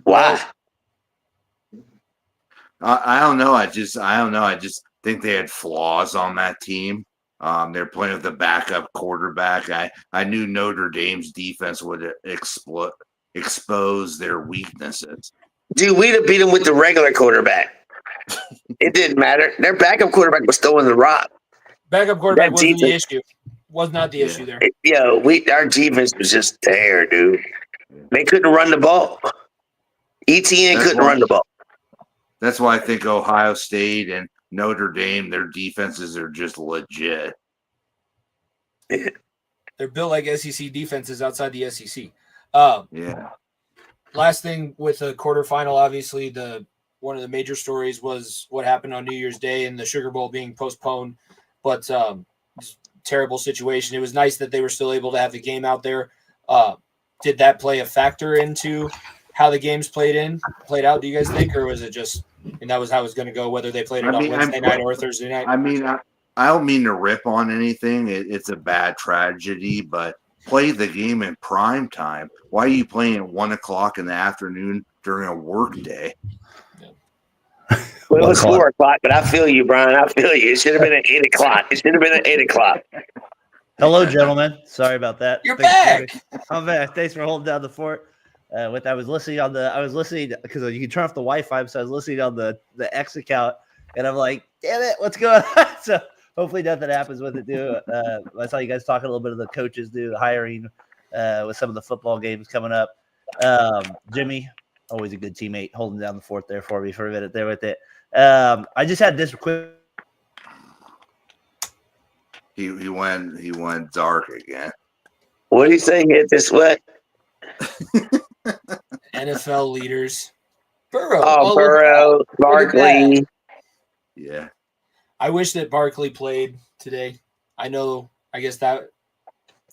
Why? I don't know. I don't know. I just think they had flaws on that team. They're playing with a backup quarterback. I knew Notre Dame's defense would expose their weaknesses. Dude, we'd have beat them with the regular quarterback. It didn't matter. Their backup quarterback was throwing the rock. Backup quarterback wasn't the issue. Was not the issue there. Our defense was just there, dude. They couldn't run the ball. ETN couldn't run the ball. That's why I think Ohio State and Notre Dame, their defenses are just legit. They're built like SEC defenses outside the SEC. Yeah. Last thing with the quarterfinal, obviously, one of the major stories was what happened on New Year's Day and the Sugar Bowl being postponed. But terrible situation. It was nice that they were still able to have the game out there. Did that play a factor into how the games played out, do you guys think? Or was it just, and that was how it was going to go, whether they played it on Wednesday night or Thursday night? I mean, I don't mean to rip on anything. It's a bad tragedy, but play the game in prime time. Why are you playing at 1 o'clock in the afternoon during a work day? Well, it was 4 o'clock, but I feel you, Brian. I feel you. It should have been at 8 o'clock. Hello, gentlemen. Sorry about that. You're back. I'm back. Thanks for holding down the fort. I was listening because you can turn off the Wi-Fi, so I was listening on the X account, and I'm like, damn it, what's going on? So hopefully nothing happens with it, too. I saw you guys talking a little bit of the coaches, the hiring with some of the football games coming up. Jimmy, always a good teammate, holding down the fort there for me for a minute there with it. I just had this quick. He went dark again. What do you say? Hit this what? NFL leaders. Burrow. Burrow, Barkley. Yeah. I wish that Barkley played today. I know that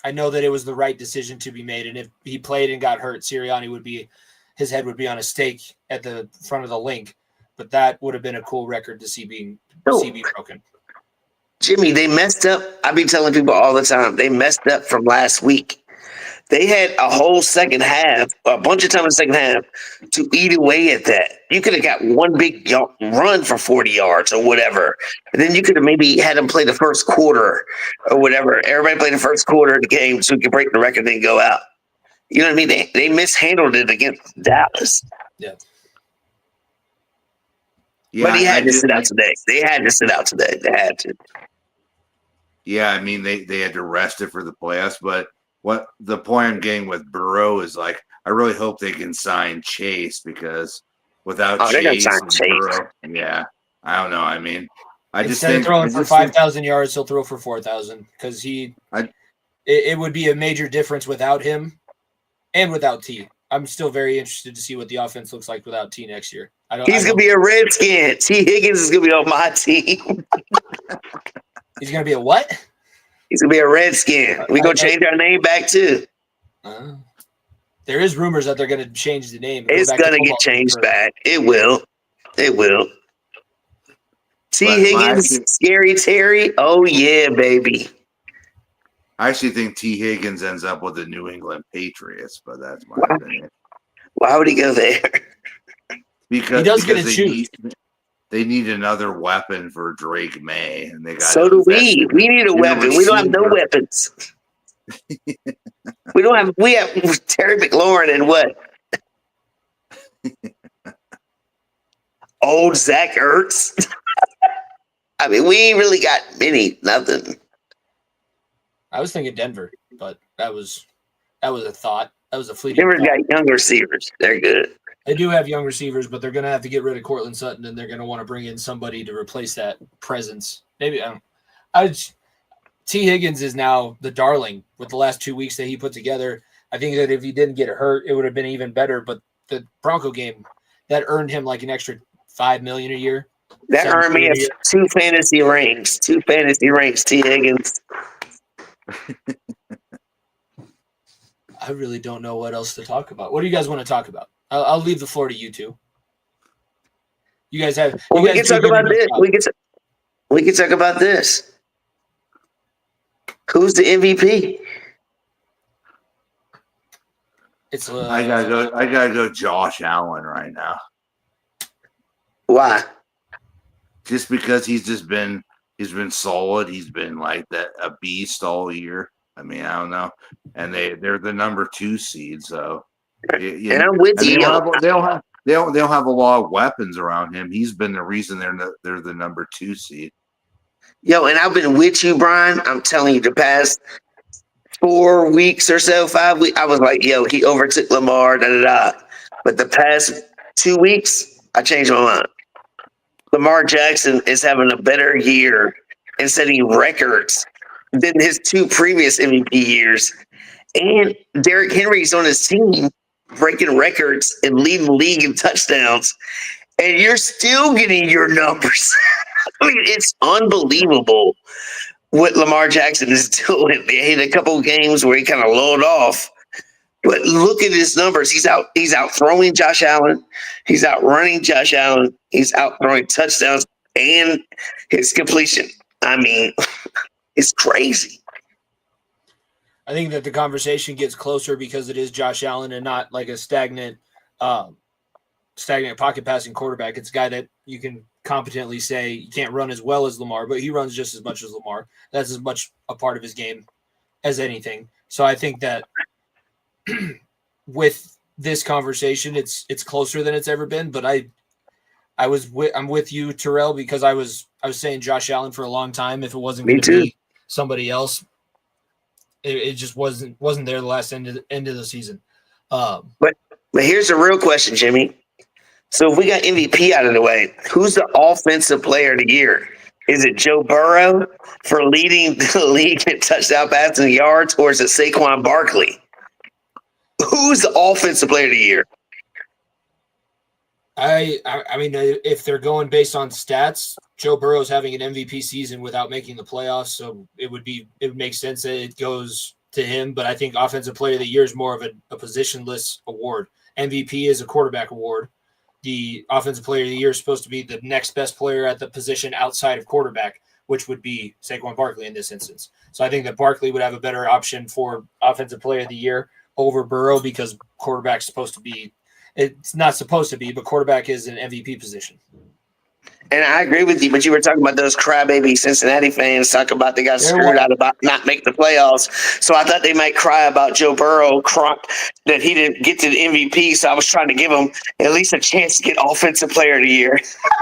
it was the right decision to be made. And if he played and got hurt, Sirianni his head would be on a stake at the front of the link. But that would have been a cool record to see being broken. Jimmy, they messed up. I be telling people all the time, they messed up from last week. They had a whole second half, a bunch of time in the second half, to eat away at that. You could have got one big run for 40 yards or whatever. And then you could have maybe had them play the first quarter or whatever. Everybody play the first quarter of the game so we could break the record and then go out. You know what I mean? They mishandled it against Dallas. Yeah. But he had to sit out today. They had to sit out today. They had to. Yeah, I mean, they had to rest it for the playoffs, but what the point I'm getting with Burrow is like, I really hope they can sign Chase because without Chase, Burrow, yeah, I don't know. I mean, Instead of throwing for 5,000 yards, he'll throw for 4,000 because it would be a major difference without him and without T. I'm still very interested to see what the offense looks like without T next year. He's going to be a Redskin. T. Higgins is going to be on my team. He's going to be a what? He's going to be a Redskin. We're going to change our name back, too. There is rumors that they're going to change the name. It's going to get changed back. It will. T. Higgins, Scary Terry. Oh, yeah, baby. I actually think T. Higgins ends up with the New England Patriots, but that's my opinion. Why would he go there? Because he does get a choose. They need another weapon for Drake May, and they got. So do we. We need a weapon. We don't have no weapons. We don't have. We have Terry McLaurin and what? Old Zach Ertz. I mean, we ain't really got nothing. I was thinking Denver, but that was a thought. That was a fleeting. Denver's got young receivers. They're good. They do have young receivers, but they're going to have to get rid of Cortland Sutton, and they're going to want to bring in somebody to replace that presence. Maybe T. Higgins is now the darling with the last 2 weeks that he put together. I think that if he didn't get hurt, it would have been even better. But the Bronco game, that earned him like an extra $5 million a year. That earned me 2 fantasy ranks. 2 fantasy ranks, T. Higgins. I really don't know what else to talk about. What do you guys want to talk about? I'll leave the floor to you two. You guys have. Well, we can talk about this. We can talk about this. Who's the MVP? I gotta go Josh Allen right now. Why? Just because he's been solid. He's been like a beast all year. I mean, I don't know. And they're the number 2 seed, so and I'm with you. They don't have a lot of weapons around him. He's been the reason they're the number 2 seed. Yo, and I've been with you, Brian. I'm telling you, the past 4 weeks or so, 5 weeks, I was like, yo, he overtook Lamar, But the past 2 weeks, I changed my mind. Lamar Jackson is having a better year and setting records than his 2 previous MVP years. And Derrick Henry's on his team breaking records and leading the league in touchdowns. And you're still getting your numbers. I mean, it's unbelievable what Lamar Jackson is doing. They had a couple of games where he kind of lulled off. But look at his numbers. He's out throwing Josh Allen. He's out running Josh Allen. He's out throwing touchdowns and his completion. I mean, it's crazy. I think that the conversation gets closer because it is Josh Allen and not like a stagnant pocket passing quarterback. It's a guy that you can competently say you can't run as well as Lamar, but he runs just as much as Lamar. That's as much a part of his game as anything. So I think that with this conversation, it's closer than it's ever been. But I'm with you, Terrell, because I was saying Josh Allen for a long time. If it wasn't going to be somebody else, it just wasn't there the last end of the season. But here's the real question, Jimmy. So if we got MVP out of the way, who's the offensive player of the year? Is it Joe Burrow for leading the league in touchdown passes and yards, or is it Saquon Barkley? Who's the offensive player of the year? I mean, if they're going based on stats, Joe Burrow's having an MVP season without making the playoffs, so it would make sense that it goes to him. But I think offensive player of the year is more of a positionless award. MVP is a quarterback award. The offensive player of the year is supposed to be the next best player at the position outside of quarterback, which would be Saquon Barkley in this instance. So I think that Barkley would have a better option for offensive player of the year over Burrow because quarterback's supposed to be – it's not supposed to be, but quarterback is an MVP position. And I agree with you, but you were talking about those crybaby Cincinnati fans talking about they got screwed out about not making the playoffs. So I thought they might cry about Joe Burrow that he didn't get to the MVP. So I was trying to give him at least a chance to get offensive player of the year.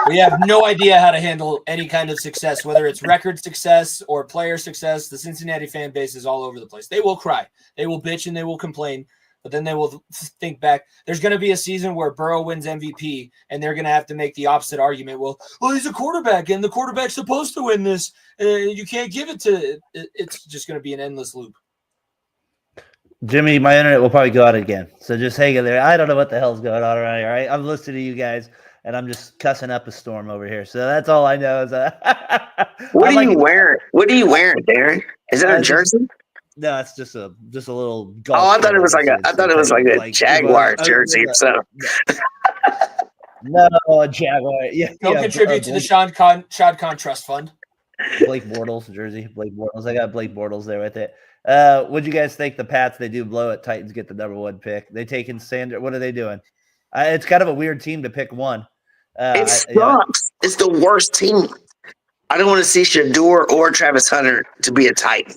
We have no idea how to handle any kind of success, whether it's record success or player success. The Cincinnati fan base is all over the place. They will cry. They will bitch and they will complain. But then they will think back. There's going to be a season where Burrow wins MVP, and they're going to have to make the opposite argument. Well, he's a quarterback, and the quarterback's supposed to win this. You can't give it to – it's just going to be an endless loop. Jimmy, my internet will probably go out again. So just hang in there. I don't know what the hell's going on around here, all right? I'm listening to you guys, and I'm just cussing up a storm over here. So that's all I know. Is What are you wearing? What are you wearing, Darren? Is that a jersey? No, it's just a little golf. Oh, I thought it was like a Jaguar jersey or something. No, a Jaguar. Yeah, don't contribute to the Sean Conn Trust Fund. Blake Bortles jersey. Blake Bortles. I got Blake Bortles there right there. What'd you guys think? The Pats, they do blow it. Titans get the number 1 pick. They taking Sanders. What are they doing? It's kind of a weird team to pick one. It sucks. It's the worst team. I don't want to see Shador or Travis Hunter to be a Titan.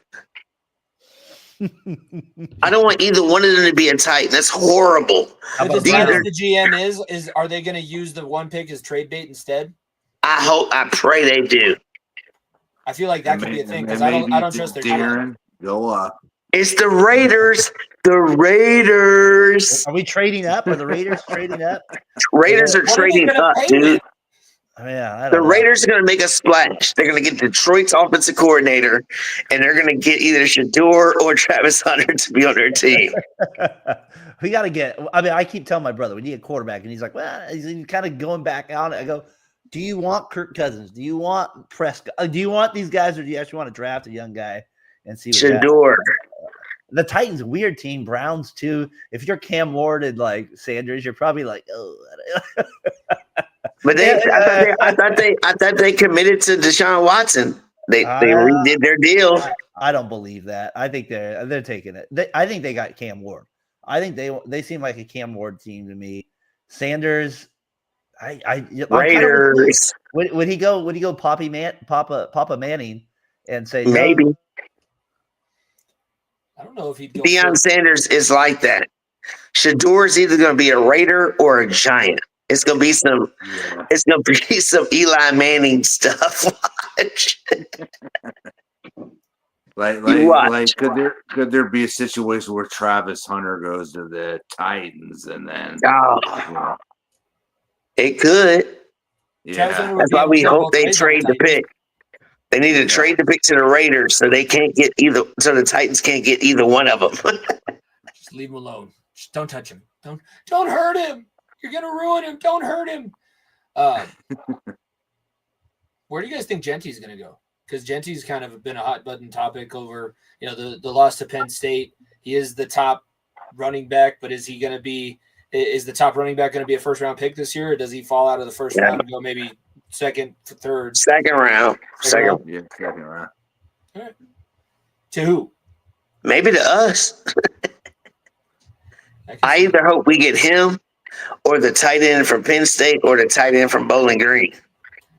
I don't want either one of them to be a Titan. That's horrible. The GM is are they going to use the 1 pick as trade bait instead? I pray they do. I feel like that could be a thing because I don't trust their Darren, go up. It's the Raiders. The Raiders. Are we trading up? Are the Raiders trading up? Raiders are trading up, dude. Yeah, the Raiders are going to make a splash. They're going to get Detroit's offensive coordinator, and they're going to get either Shador or Travis Hunter to be on their team. We got to get. I mean, I keep telling my brother we need a quarterback, and he's like, "Well," he's kind of going back on it. I go, "Do you want Kirk Cousins? Do you want Prescott? Do you want these guys, or do you actually want to draft a young guy and see what Shador?" The Titans, weird team. Browns too. If you're Cam Ward and like Sanders, you're probably like, oh. But I thought they committed to Deshaun Watson. They redid their deal. I don't believe that. I think they're taking it. I think they got Cam Ward. I think they seem like a Cam Ward team to me. Sanders, Raiders. Would he go Papa Manning and say maybe? No? I don't know if he'd go. Deion Sanders is like that. Shador's either going to be a Raider or a Giant. It's going to be some. Yeah. It's going to be some Eli Manning stuff. Like could there be a situation where Travis Hunter goes to the Titans and then? It could. Yeah, that's why we hope they trade the pick. They need to trade the pick to the Raiders so they can't get either. So the Titans can't get either one of them. Just leave him alone. Just don't touch him. Don't hurt him. You're gonna ruin him. Don't hurt him. Where do you guys think Genty's gonna go? Because Genty's kind of been a hot button topic over, the loss to Penn State. He is the top running back, but is the top running back going to be a first round pick this year, or does he fall out of the first round and go maybe second, third? Second round. Second round. All right. To who? Maybe to us. I either hope we get him or the tight end from Penn State or the tight end from Bowling Green.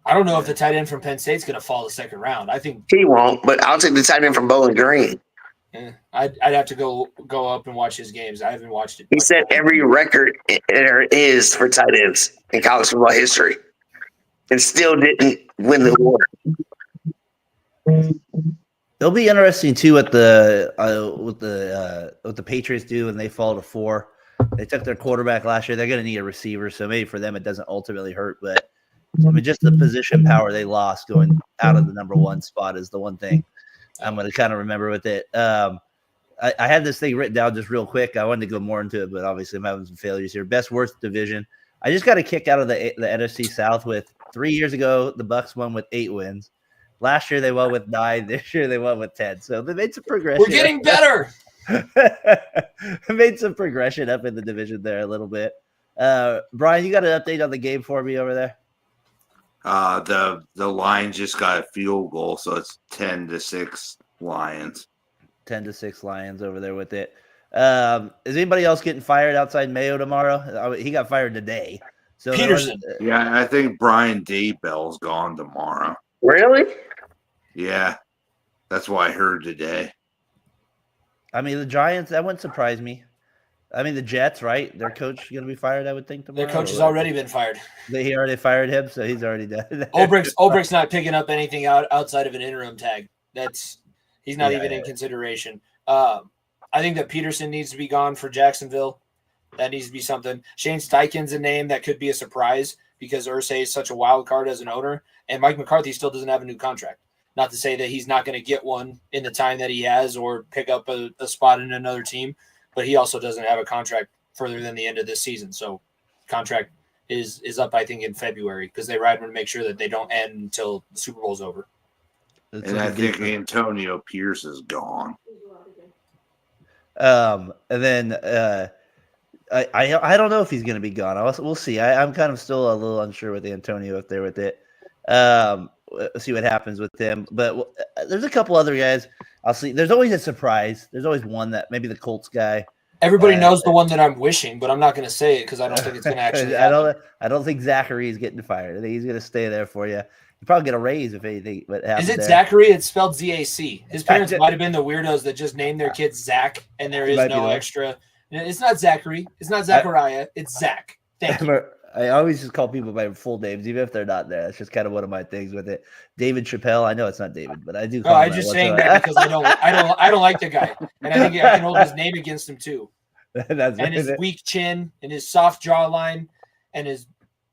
I don't know if the tight end from Penn State's going to fall the second round. I think he won't, but I'll take the tight end from Bowling Green. I'd have to go up and watch his games. I haven't watched it. He set every record there is for tight ends in college football history, and still didn't win the award. It'll be interesting too what the Patriots do when they fall to 4. They took their quarterback last year. They're going to need a receiver, so maybe for them it doesn't ultimately hurt, but. I mean, just the position power they lost going out of the number 1 spot is the one thing I'm going to kind of remember with it. I had this thing written down just real quick. I wanted to go more into it, but obviously I'm having some failures here. Best worst division. I just got a kick out of the NFC South with 3 years ago, the Bucs won with 8 wins. Last year they won with 9. This year they won with 10. So they made some progression. We're getting better. Made some progression up in the division there a little bit. Brian, you got an update on the game for me over there? The Lions just got a field goal, so it's 10-6 Lions. 10-6 Lions over there with it. Is anybody else getting fired outside Mayo tomorrow? He got fired today. So Peterson. Yeah, I think Brian Daybell's gone tomorrow. Really? Yeah, that's what I heard today. I mean, the Giants, that wouldn't surprise me. I mean, the Jets, right? Their coach going to be fired, I would think, tomorrow. Their coach has already been fired. He already fired him, so he's already done. Ulbricht's not picking up anything outside of an interim tag. He's not even in consideration. I think that Peterson needs to be gone for Jacksonville. That needs to be something. Shane Steichen's a name that could be a surprise because Irsay is such a wild card as an owner, and Mike McCarthy still doesn't have a new contract. Not to say that he's not going to get one in the time that he has or pick up a spot in another team. But he also doesn't have a contract further than the end of this season. So contract is up, I think, in February because they ride to make sure that they don't end until the Super Bowl's over. And I think Antonio Pierce is gone. And then I don't know if he's going to be gone. We'll see. I'm kind of still a little unsure with Antonio if they're with it. See what happens with him. But there's a couple other guys. I'll see. There's always a surprise. There's always one that maybe the Colts guy. Everybody knows the one that I'm wishing, but I'm not going to say it because I don't think it's going to actually happen. I don't think Zachary is getting fired. I think he's going to stay there for you. You probably get a raise if anything. Is it there. Zachary? It's spelled Z-A-C. His parents might have been the weirdos that just named their kids Zach, and there is no extra. It's not Zachary. It's not Zachariah. It's Zach. Thank you. I always just call people by full names, even if they're not there. That's just kind of one of my things with it. David Chappelle. I know it's not David, but I do. No, I'm just saying that because I don't like the guy, and I think I can hold his name against him too. And his weak chin, and his soft jawline, and his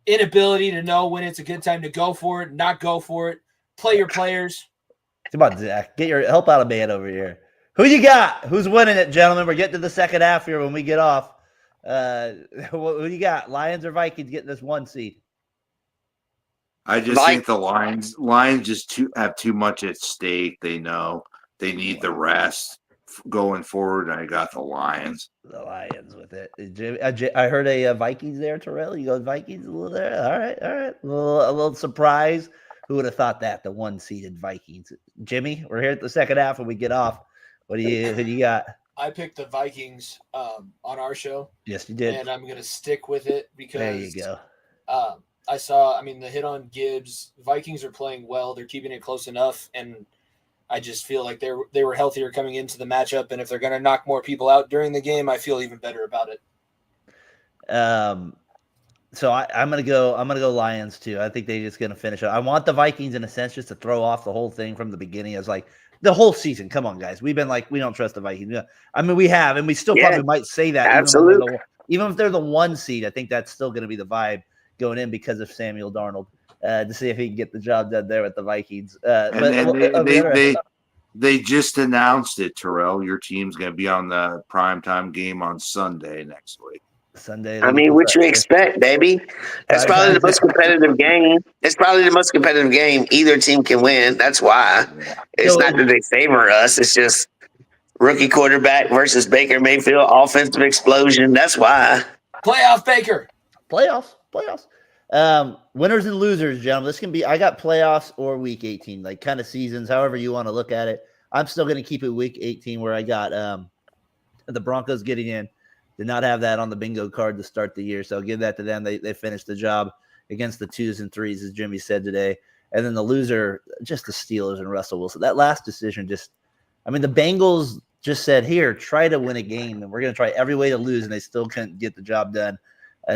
inability to know when it's a good time to go for it, not go for it. Play your players. Come on, Zach. Help out a man over here. Who you got? Who's winning it, gentlemen? We're getting to the second half here when we get off. Who you got? Lions or Vikings getting this 1 seed? I just think the Lions just have too much at stake. They know they need the rest going forward. I got the Lions. The Lions with it. I heard a Vikings there, Terrell. You go Vikings a little there. All right. A little surprise. Who would have thought that? The 1-seeded Vikings. Jimmy, we're here at the second half when we get off. Who do you got? I picked the Vikings on our show. Yes, you did. And I'm going to stick with it because there you go. I saw, the hit on Gibbs. Vikings are playing well. They're keeping it close enough. And I just feel like they were healthier coming into the matchup. And if they're going to knock more people out during the game, I feel even better about it. So I'm gonna go Lions too. I think they're just gonna finish it. I want the Vikings in a sense just to throw off the whole thing from the beginning as like the whole season. Come on, guys. We've been like, we don't trust the Vikings. We have, and we still probably might say that. Absolutely. Even if they're the 1 seed, I think that's still gonna be the vibe going in because of Samuel Darnold to see if he can get the job done there with the Vikings. They just announced it, Terrell. Your team's gonna be on the primetime game on Sunday next week. Sunday. What you expect, baby? That's probably the most competitive game. It's probably the most competitive game. Either team can win. That's why. It's not that they favor us. It's just rookie quarterback versus Baker Mayfield, offensive explosion. That's why. Playoff Baker. Playoffs. Winners and losers, gentlemen. This can be. I got playoffs or week 18, like kind of seasons, however you want to look at it. I'm still going to keep it week 18, where I got the Broncos getting in. Did not have that on the bingo card to start the year, so I'll give that to them. They finished the job against the 2s and 3s, as Jimmy said today. And then the loser, just the Steelers and Russell Wilson. That last decision the Bengals just said, here, try to win a game, and we're going to try every way to lose, and they still couldn't get the job done.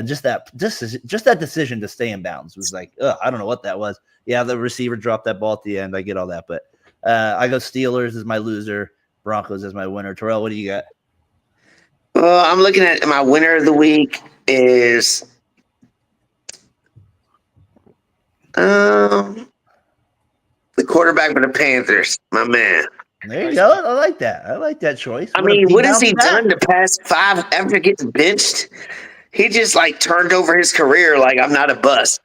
Just that decision to stay in bounds was like, I don't know what that was. Yeah, the receiver dropped that ball at the end. I get all that, but I go Steelers as my loser, Broncos as my winner. Terrell, what do you got? Well, I'm looking at my winner of the week is the quarterback for the Panthers, my man. There you go. I like that. I like that choice. What has he done the past 5 after getting benched? He just turned over his career like I'm not a bust.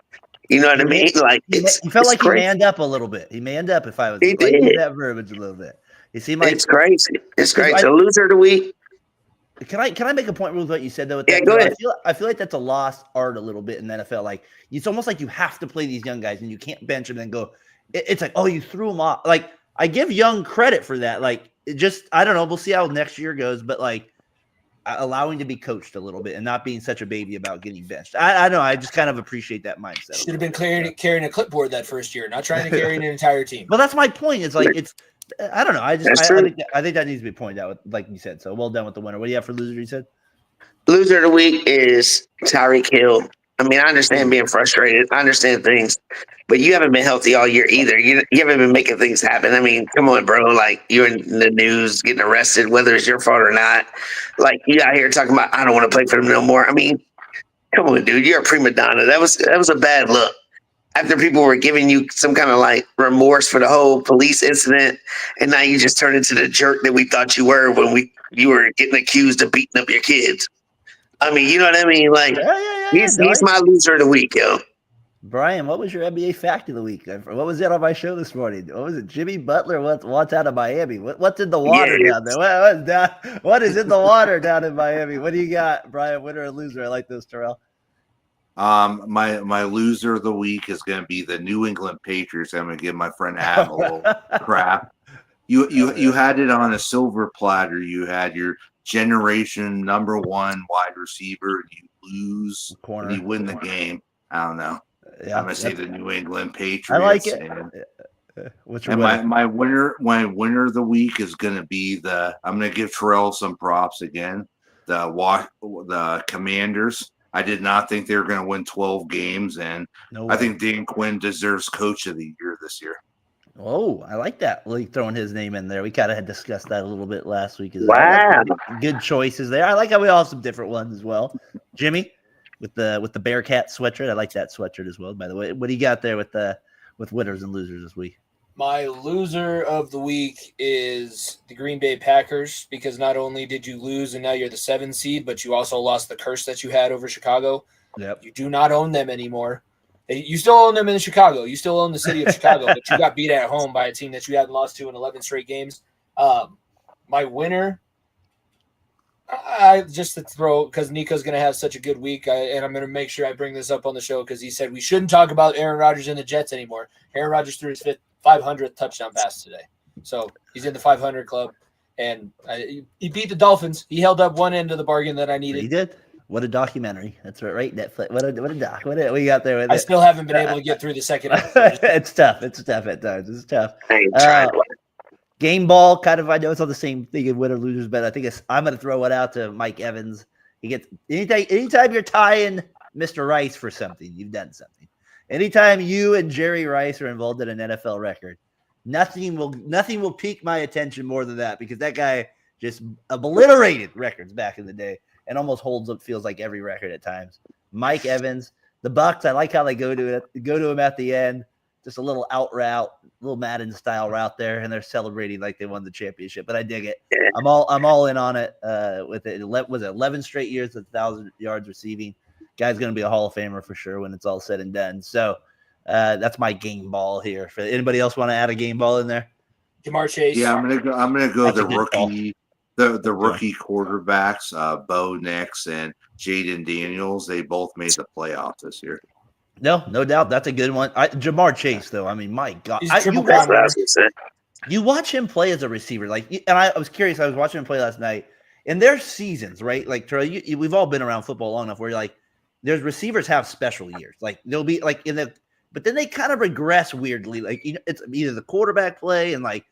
You know what I mean? He felt like crazy. He manned up a little bit. He manned up if I was use that verbiage a little bit. He seemed like it's crazy. It's crazy. The loser of the week. Can I make a point with what you said though? Yeah, go ahead. I feel like that's a lost art a little bit in the NFL. It's almost like you have to play these young guys and you can't bench them and go. It's like, oh, you threw them off. I give Young credit for that. I don't know. We'll see how next year goes, but allowing to be coached a little bit and not being such a baby about getting benched. I don't know. I just kind of appreciate that mindset. Should have been carrying a clipboard that first year, not trying to carry an entire team. Well, that's my point. It's I don't know. I think that needs to be pointed out, like you said. So well done with the winner. What do you have for loser? You said loser of the week is Tyreek Hill. I understand being frustrated. I understand things, but you haven't been healthy all year either. You haven't been making things happen. Come on, bro. You're in the news, getting arrested, whether it's your fault or not. You out here talking about I don't want to play for them no more. Come on, dude. You're a prima donna. That was a bad look. After people were giving you some kind of remorse for the whole police incident, and now you just turned into the jerk that we thought you were when you were getting accused of beating up your kids. You know what I mean? He's my loser of the week, yo. Brian, what was your NBA fact of the week? What was it on my show this morning? What was it? Jimmy Butler wants out of Miami. What's in the water down there? What is in the water down in Miami? What do you got, Brian? Winner or loser? I like those, Terrell. My loser of the week is going to be the New England Patriots. I'm going to give my friend Adam a little crap. You had it on a silver platter. You had your generation #1 wide receiver. You lose and you win the game. I don't know. Yeah, I'm going to say the New England Patriots. I like it. My winner of the week is going to be I'm going to give Terrell some props again. The Commanders. I did not think they were going to win 12 games, and I think Dan Quinn deserves Coach of the Year this year. Oh, I like that. Like throwing his name in there. We kind of had discussed that a little bit last week. Wow. Good choices there. I like how we all have some different ones as well. Jimmy, with the Bearcat sweatshirt. I like that sweatshirt as well, by the way. What do you got there with winners and losers this week? My loser of the week is the Green Bay Packers, because not only did you lose and now you're the 7 seed, but you also lost the curse that you had over Chicago. Yep. You do not own them anymore. You still own them in Chicago. You still own the city of Chicago, but you got beat at home by a team that you hadn't lost to in 11 straight games. My winner, I just to throw, because Nico's going to have such a good week, and I'm going to make sure I bring this up on the show because he said we shouldn't talk about Aaron Rodgers and the Jets anymore. Aaron Rodgers threw his 500th touchdown pass today. So he's in the 500 club, and he beat the Dolphins. He held up one end of the bargain that I needed. He did. What a documentary. That's right, Netflix. What a doc. What we got there with I still haven't been able to get through the second episode. It's tough. It's tough at times. It's tough. Hey, Game ball, kind of. I know it's on the same thing in winner losers, but I think I'm going to throw it out to Mike Evans. He gets anytime you're tying Mr. Rice for something, you've done something. Anytime you and Jerry Rice are involved in an NFL record, nothing will pique my attention more than that, because that guy just obliterated records back in the day and almost holds up, feels like, every record at times. Mike Evans, the Bucs, I like how they go to him at the end. Just a little out route, little Madden style route there, and they're celebrating like they won the championship. But I dig it. I'm all in on it. With it, was it 11 straight years with 1,000 yards receiving? Guy's going to be a Hall of Famer for sure when it's all said and done. So that's my game ball here. For anybody else want to add a game ball in there? Jamar Chase. Yeah, I'm gonna go the rookie. The rookie quarterbacks, Bo Nix and Jaden Daniels, they both made the playoffs this year. No doubt. That's a good one. Jamar Chase, though, I mean, my God. You watch him play as a receiver. And I was curious. I was watching him play last night. In their seasons, right? Like, Troy, we've all been around football long enough where you're like, there's receivers have special years. Like, they'll be like but then they kind of regress weirdly. Like, it's either the quarterback play and like,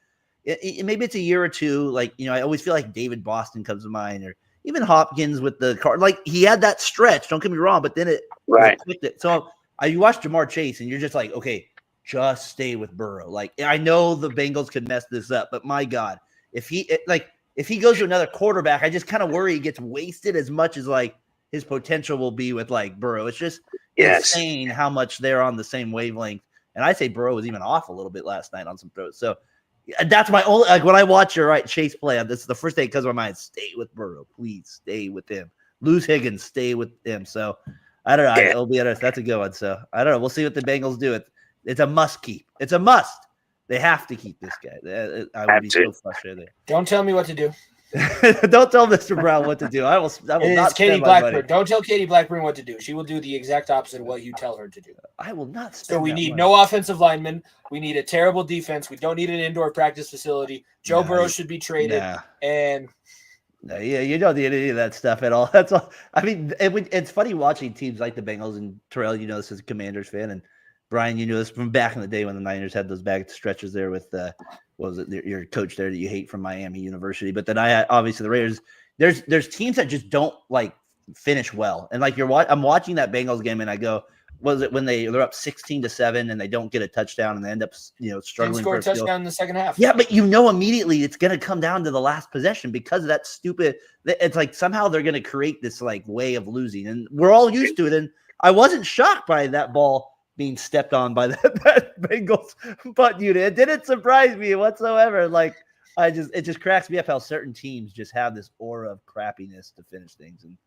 maybe it's a year or two. Like, I always feel like David Boston comes to mind, or even Hopkins with the car. Like, he had that stretch. Don't get me wrong, but then it clicked it. So you watch Jamar Chase, and you're just like, okay, just stay with Burrow. Like, I know the Bengals could mess this up, but my God, if he goes to another quarterback, I just kind of worry he gets wasted as much as like his potential will be with like Burrow. It's just insane how much they're on the same wavelength. And I say Burrow was even off a little bit last night on some throws. So that's my only, like, when I watch your Chase play, this is the first thing that comes to my mind. Stay with Burrow. Please stay with him. Lose Higgins. Stay with him. So I don't know. It'll be interesting. That's a good one. So I don't know. We'll see what the Bengals do. It's a must keep. It's a must. They have to keep this guy. I would be so frustrated. Don't tell me what to do. Don't tell Mr. Brown what to do. I will not. Katie Blackburn. Don't tell Katie Blackburn what to do. She will do the exact opposite of what you tell her to do. I will not. So we need no offensive linemen. We need a terrible defense. We don't need an indoor practice facility. Joe Burrow should be traded. And you don't need any of that stuff at all. That's all. I mean, it's funny watching teams like the Bengals, and Terrell, this as a Commanders fan, and Brian, this from back in the day when the Niners had those back stretches there with what was it, your coach there that you hate from Miami University. But then obviously the Raiders, there's teams that just don't like finish well. And like I'm watching that Bengals game, and I go, was it when they're up 16-7 and they don't get a touchdown and they end up struggling? Score a touchdown in the second half. Yeah, but immediately it's going to come down to the last possession because of that stupid. It's like somehow they're going to create this like way of losing, and we're all used to it. And I wasn't shocked by that ball being stepped on by that Bengals butt unit. It didn't surprise me whatsoever. Like, it just cracks me up how certain teams just have this aura of crappiness to finish things. And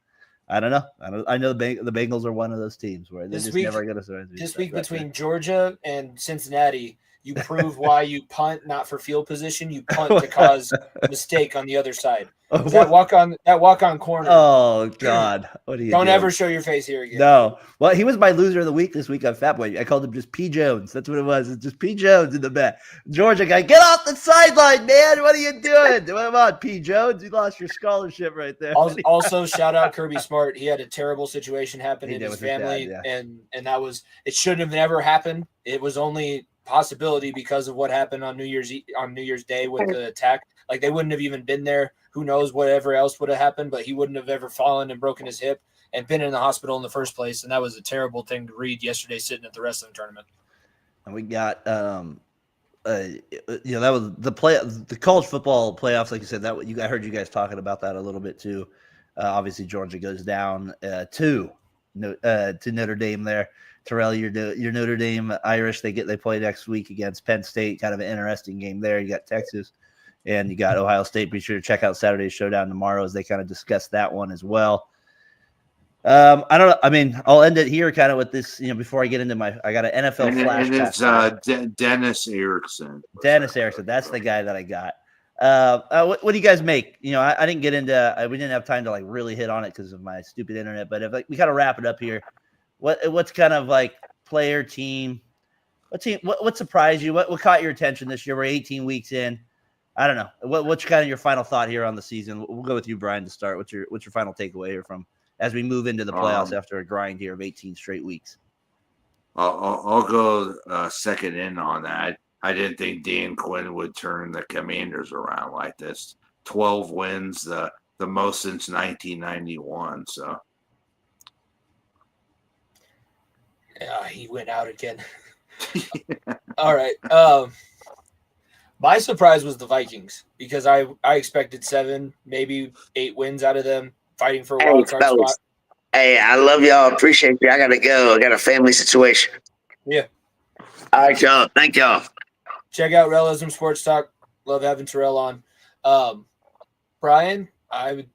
I don't know. I know the Bengals are one of those teams where they're never going to surprise me. This week between Georgia and Cincinnati, you prove why you punt not for field position. You punt to cause a mistake on the other side. That walk on corner. Oh God! What are you? Don't ever show your face here again. No. Well, he was my loser of the week this week on Fat Boy. I called him just P. Jones. That's what it was. It's just P. Jones in the back. Georgia guy, get off the sideline, man! What are you doing? Come on, P. Jones. You lost your scholarship right there. Also, shout out Kirby Smart. He had a terrible situation happen in his family, and that was it. Shouldn't have never happened. It was only possibility because of what happened on New Year's Day with the attack. Like, they wouldn't have even been there. Who knows whatever else would have happened, but he wouldn't have ever fallen and broken his hip. and been in the hospital in the first place. And that was a terrible thing to read yesterday sitting at the wrestling tournament. And we got, that was the college football playoffs. Like you said, I heard you guys talking about that a little bit too. Obviously Georgia goes down to Notre Dame there. Terrell, your Notre Dame Irish, they play next week against Penn State. Kind of an interesting game there. You got Texas and you got Ohio State. Be sure to check out Saturday's Showdown tomorrow as they kind of discuss that one as well. I don't know. I mean, I'll end it here kind of with this, before I get into I got an NFL flashback. And it's Dennis Erickson. Dennis Erickson. That's the guy that I got. What do you guys make? I didn't get into, we didn't have time to like really hit on it because of my stupid internet, but if we kind of wrap it up here, what's kind of like player team, what surprised you? What caught your attention this year? We're 18 weeks in. I don't know. What's kind of your final thought here on the season? We'll go with you, Brian, to start. What's your final takeaway here from as we move into the playoffs after a grind here of 18 straight weeks? I'll go second in on that. I didn't think Dan Quinn would turn the Commanders around like this. 12 wins, the most since 1991. So, yeah, he went out again. All right. My surprise was the Vikings because I expected 7, maybe 8 wins out of them, fighting for a wild card spot. Hey, I love y'all. Appreciate you. I got to go. I got a family situation. Yeah. All right, y'all. Thank y'all. Check out Realism Sports Talk. Love having Terrell on. Brian, if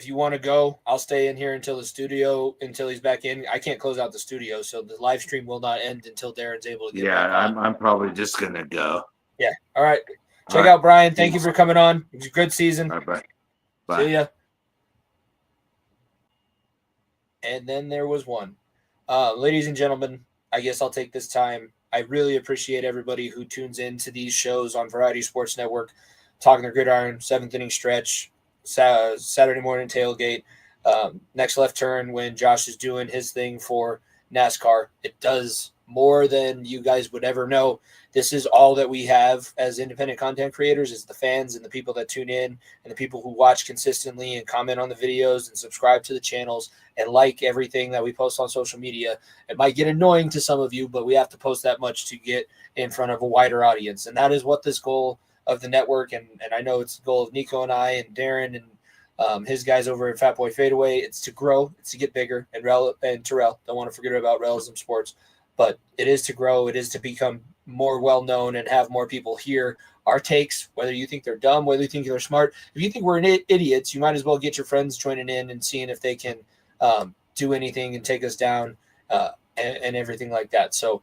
you want to go, I'll stay in here until he's back in. I can't close out the studio, so the live stream will not end until Darren's able to get back on. I'm probably just gonna go. Yeah. All right. Check out Brian. Thank you for coming on. It was a good season. All right, bye. See ya. And then there was one. Ladies and gentlemen, I guess I'll take this time. I really appreciate everybody who tunes in to these shows on Variety Sports Network, Talkin the Gridiron, 7th Inning Stretch, Saturday Morning Tailgate, Next Left Turn when Josh is doing his thing for NASCAR. It does more than you guys would ever know. This is all that we have as independent content creators is the fans and the people that tune in and the people who watch consistently and comment on the videos and subscribe to the channels and like everything that we post on social media. It might get annoying to some of you, but we have to post that much to get in front of a wider audience. And that is what this goal of the network, and I know it's the goal of Nico and I and Darren and his guys over at Fat Boy Fadeaway. It's to grow, it's to get bigger, and Terrell, don't want to forget about Realism Sports, but it is to grow, it is to become more well-known and have more people hear our takes, whether you think they're dumb, whether you think they're smart. If you think we're idiots, you might as well get your friends joining in and seeing if they can do anything and take us down and everything like that. So